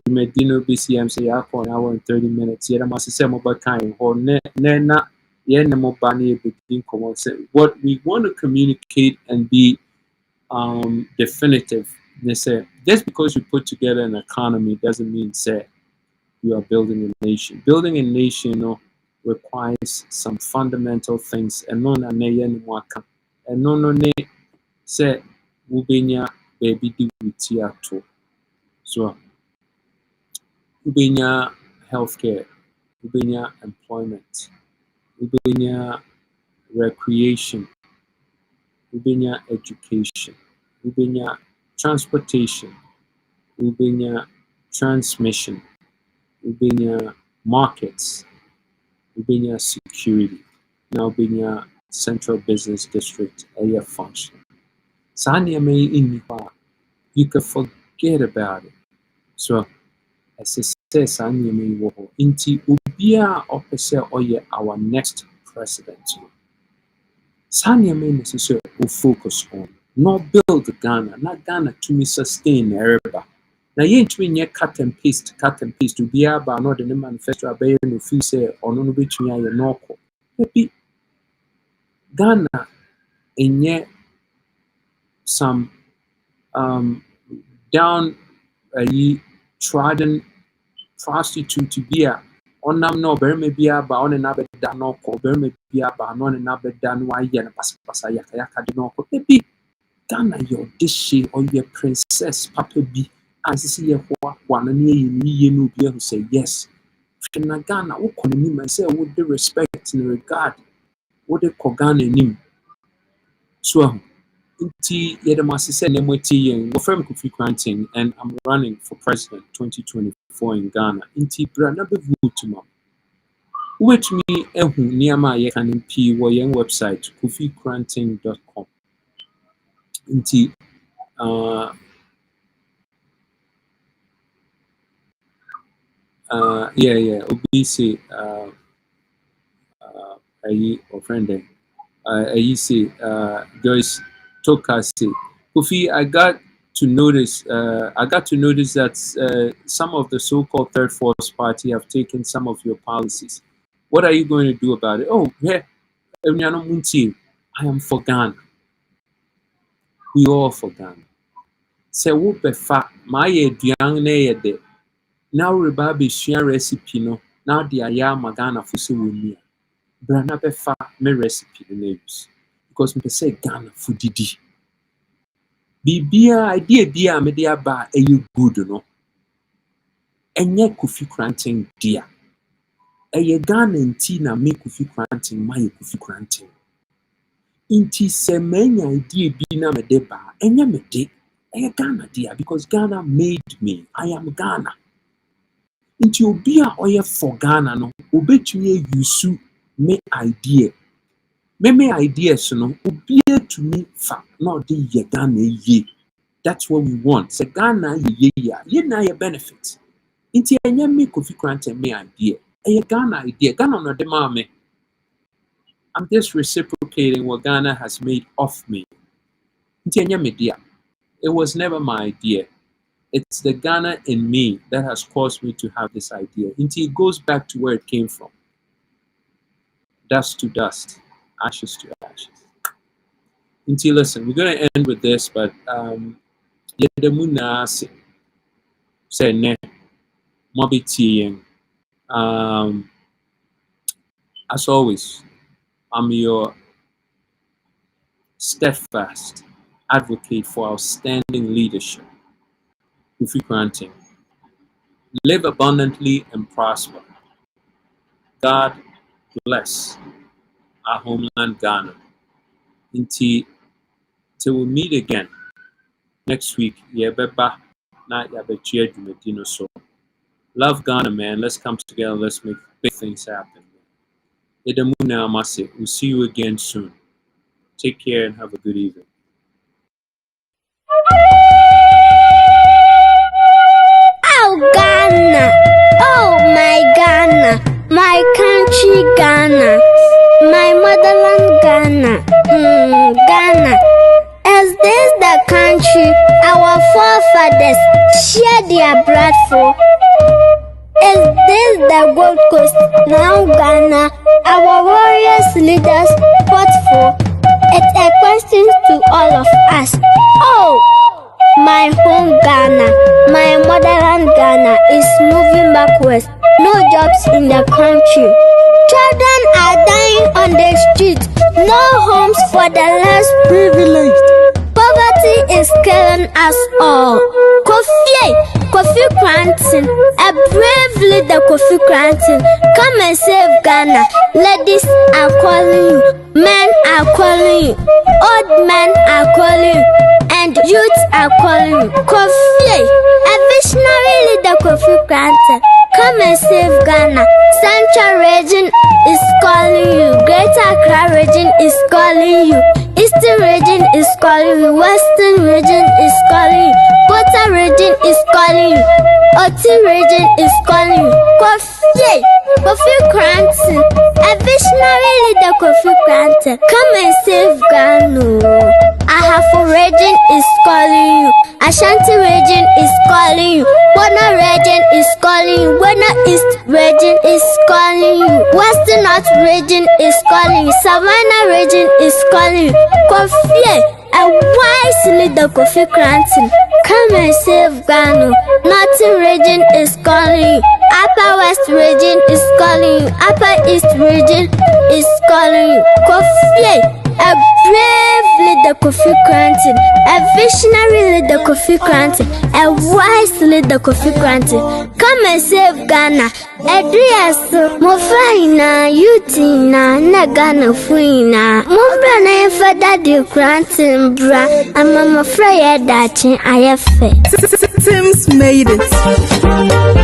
Medino BCM say yakon hour and 30 minutes. Yeda masise mo ba kan ho ne na ye ne mo ba ne begin come say what we want to communicate and be definitive. They say just because you put together an economy doesn't mean say you are building a nation. Building a nation, requires some fundamental things. And no na ne yen waka. And no ne say ubenya baby di witiato. So ubenya healthcare, ubenya employment, ubenya recreation, ubenya education, ubenya transportation, ubenya transmission, ubenya markets, ubenya security, now ubenya central business district area function. you can forget about it. So as I say, inti ubia opese oye our next president. Necessary we focus on, not build Ghana, not Ghana to me sustain Ereba. Now you ain't cut and paste to be about not in the manifesto obey no feel say or no between your norco. Maybe Ghana in yet some down a trodden prostitute to be a onam no berme bia ba on na beda no ko berme bia ba no na beda no aye na pasapasa yaka de no ko maybe Ghana your dishi or your princess papa bi as ye ho wana ne ye no bi who say yes na Ghana wo kono ni man say wo the respect and regard wo the ko Ghana nim so inti yedamasi say nemoti yen wo frame Kofi Korankye and I'm running for president 2024 in Ghana inti bra na be vote ma which me ehu niama ye kan mp wo yen website kofikorankye.com inti obi say ayi friend ayi say Joyce Toka say Kofi, I got to notice that some of the so-called third force party have taken some of your policies. What are you going to do about it? Oh, yeah, I am for Ghana. We all for Ghana. Say what befa my young de now rebabi share recipe no now the aya magana fusi woni brana befa me recipe names because me say Ghana foodidi. Bibia idea bia me dia ba you good no enye Kofi Korankye dia eye Ghana nti na me Kofi Korankye my Kofi Korankye inti se menya idea bi na me de ba enye me de eye Ghana dia because Ghana made me. I am Ghana inti obia oye for Ghana no obetumi yusu me idea me ideas no obia to me fa no de ye Ghana ye. That's what we want. Se Ghana ye na ye benefit. Inti enye me Kofi Korankye me idea. Eye Ghana idea. Ghana no de ma me. I'm just reciprocating what Ghana has made of me. Inti enye me dia. It was never my idea. It's the Ghana in me that has caused me to have this idea. Inti it goes back to where it came from. Dust to dust. Ashes to ashes. Inti, listen, we're going to end with this, but Yedemuna say ne mobiti as always, I'm your steadfast advocate for outstanding leadership. Kofi Korankye. Live abundantly and prosper. God bless our homeland Ghana. Until we meet again next week, so love Ghana, man. Let's come together. Let's make big things happen. We'll see you again soon. Take care and have a good evening. Oh, Ghana. Oh, my Ghana. My country, Ghana. My motherland, Ghana. Ghana. Is this the country our forefathers shared their blood for? Is this the Gold Coast, now Ghana, our warriors leaders fought for? It's a question to all of us. Oh, my home Ghana, my motherland Ghana is moving backwards. No jobs in the country. Children are dying on the streets. No homes for the less privileged. Poverty is killing us all. Kofi Korankye, a brave leader Kofi Korankye, come and save Ghana. Ladies are calling you, men are calling you, old men are calling you, and youths are calling you. Kofi, a visionary leader Kofi Korankye, come and save Ghana. Central region is calling you, Greater Accra region is calling you. Eastern region is calling you. Western region is calling you. Quarter region is calling you. Oti region is calling you. Kofi Granton, a visionary leader Kofi Granton. Come and save Ghana. Ahafo region is calling you. Ashanti region is calling you. Bono region is calling you. Bono East region is calling you. Western North region is calling you. Savannah region is calling you. Kofi, a wise leader Kofi Granton. Come and save Ghana. Northern region is calling you. Upper West region is calling you. Upper East region is calling you. Kofi, a brave leader Kofi Granton, a visionary leader Kofi Granton, a wise leader Kofi Granton. Come and save Ghana. Adrias, Mofaina, Utina, Nagana Fuina, Mobrana and Fadadi Granton, bra, and Mama Freya Dachin, I have faith. Tim's made it.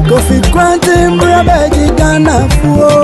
Kofi Granton, brother, Ghana.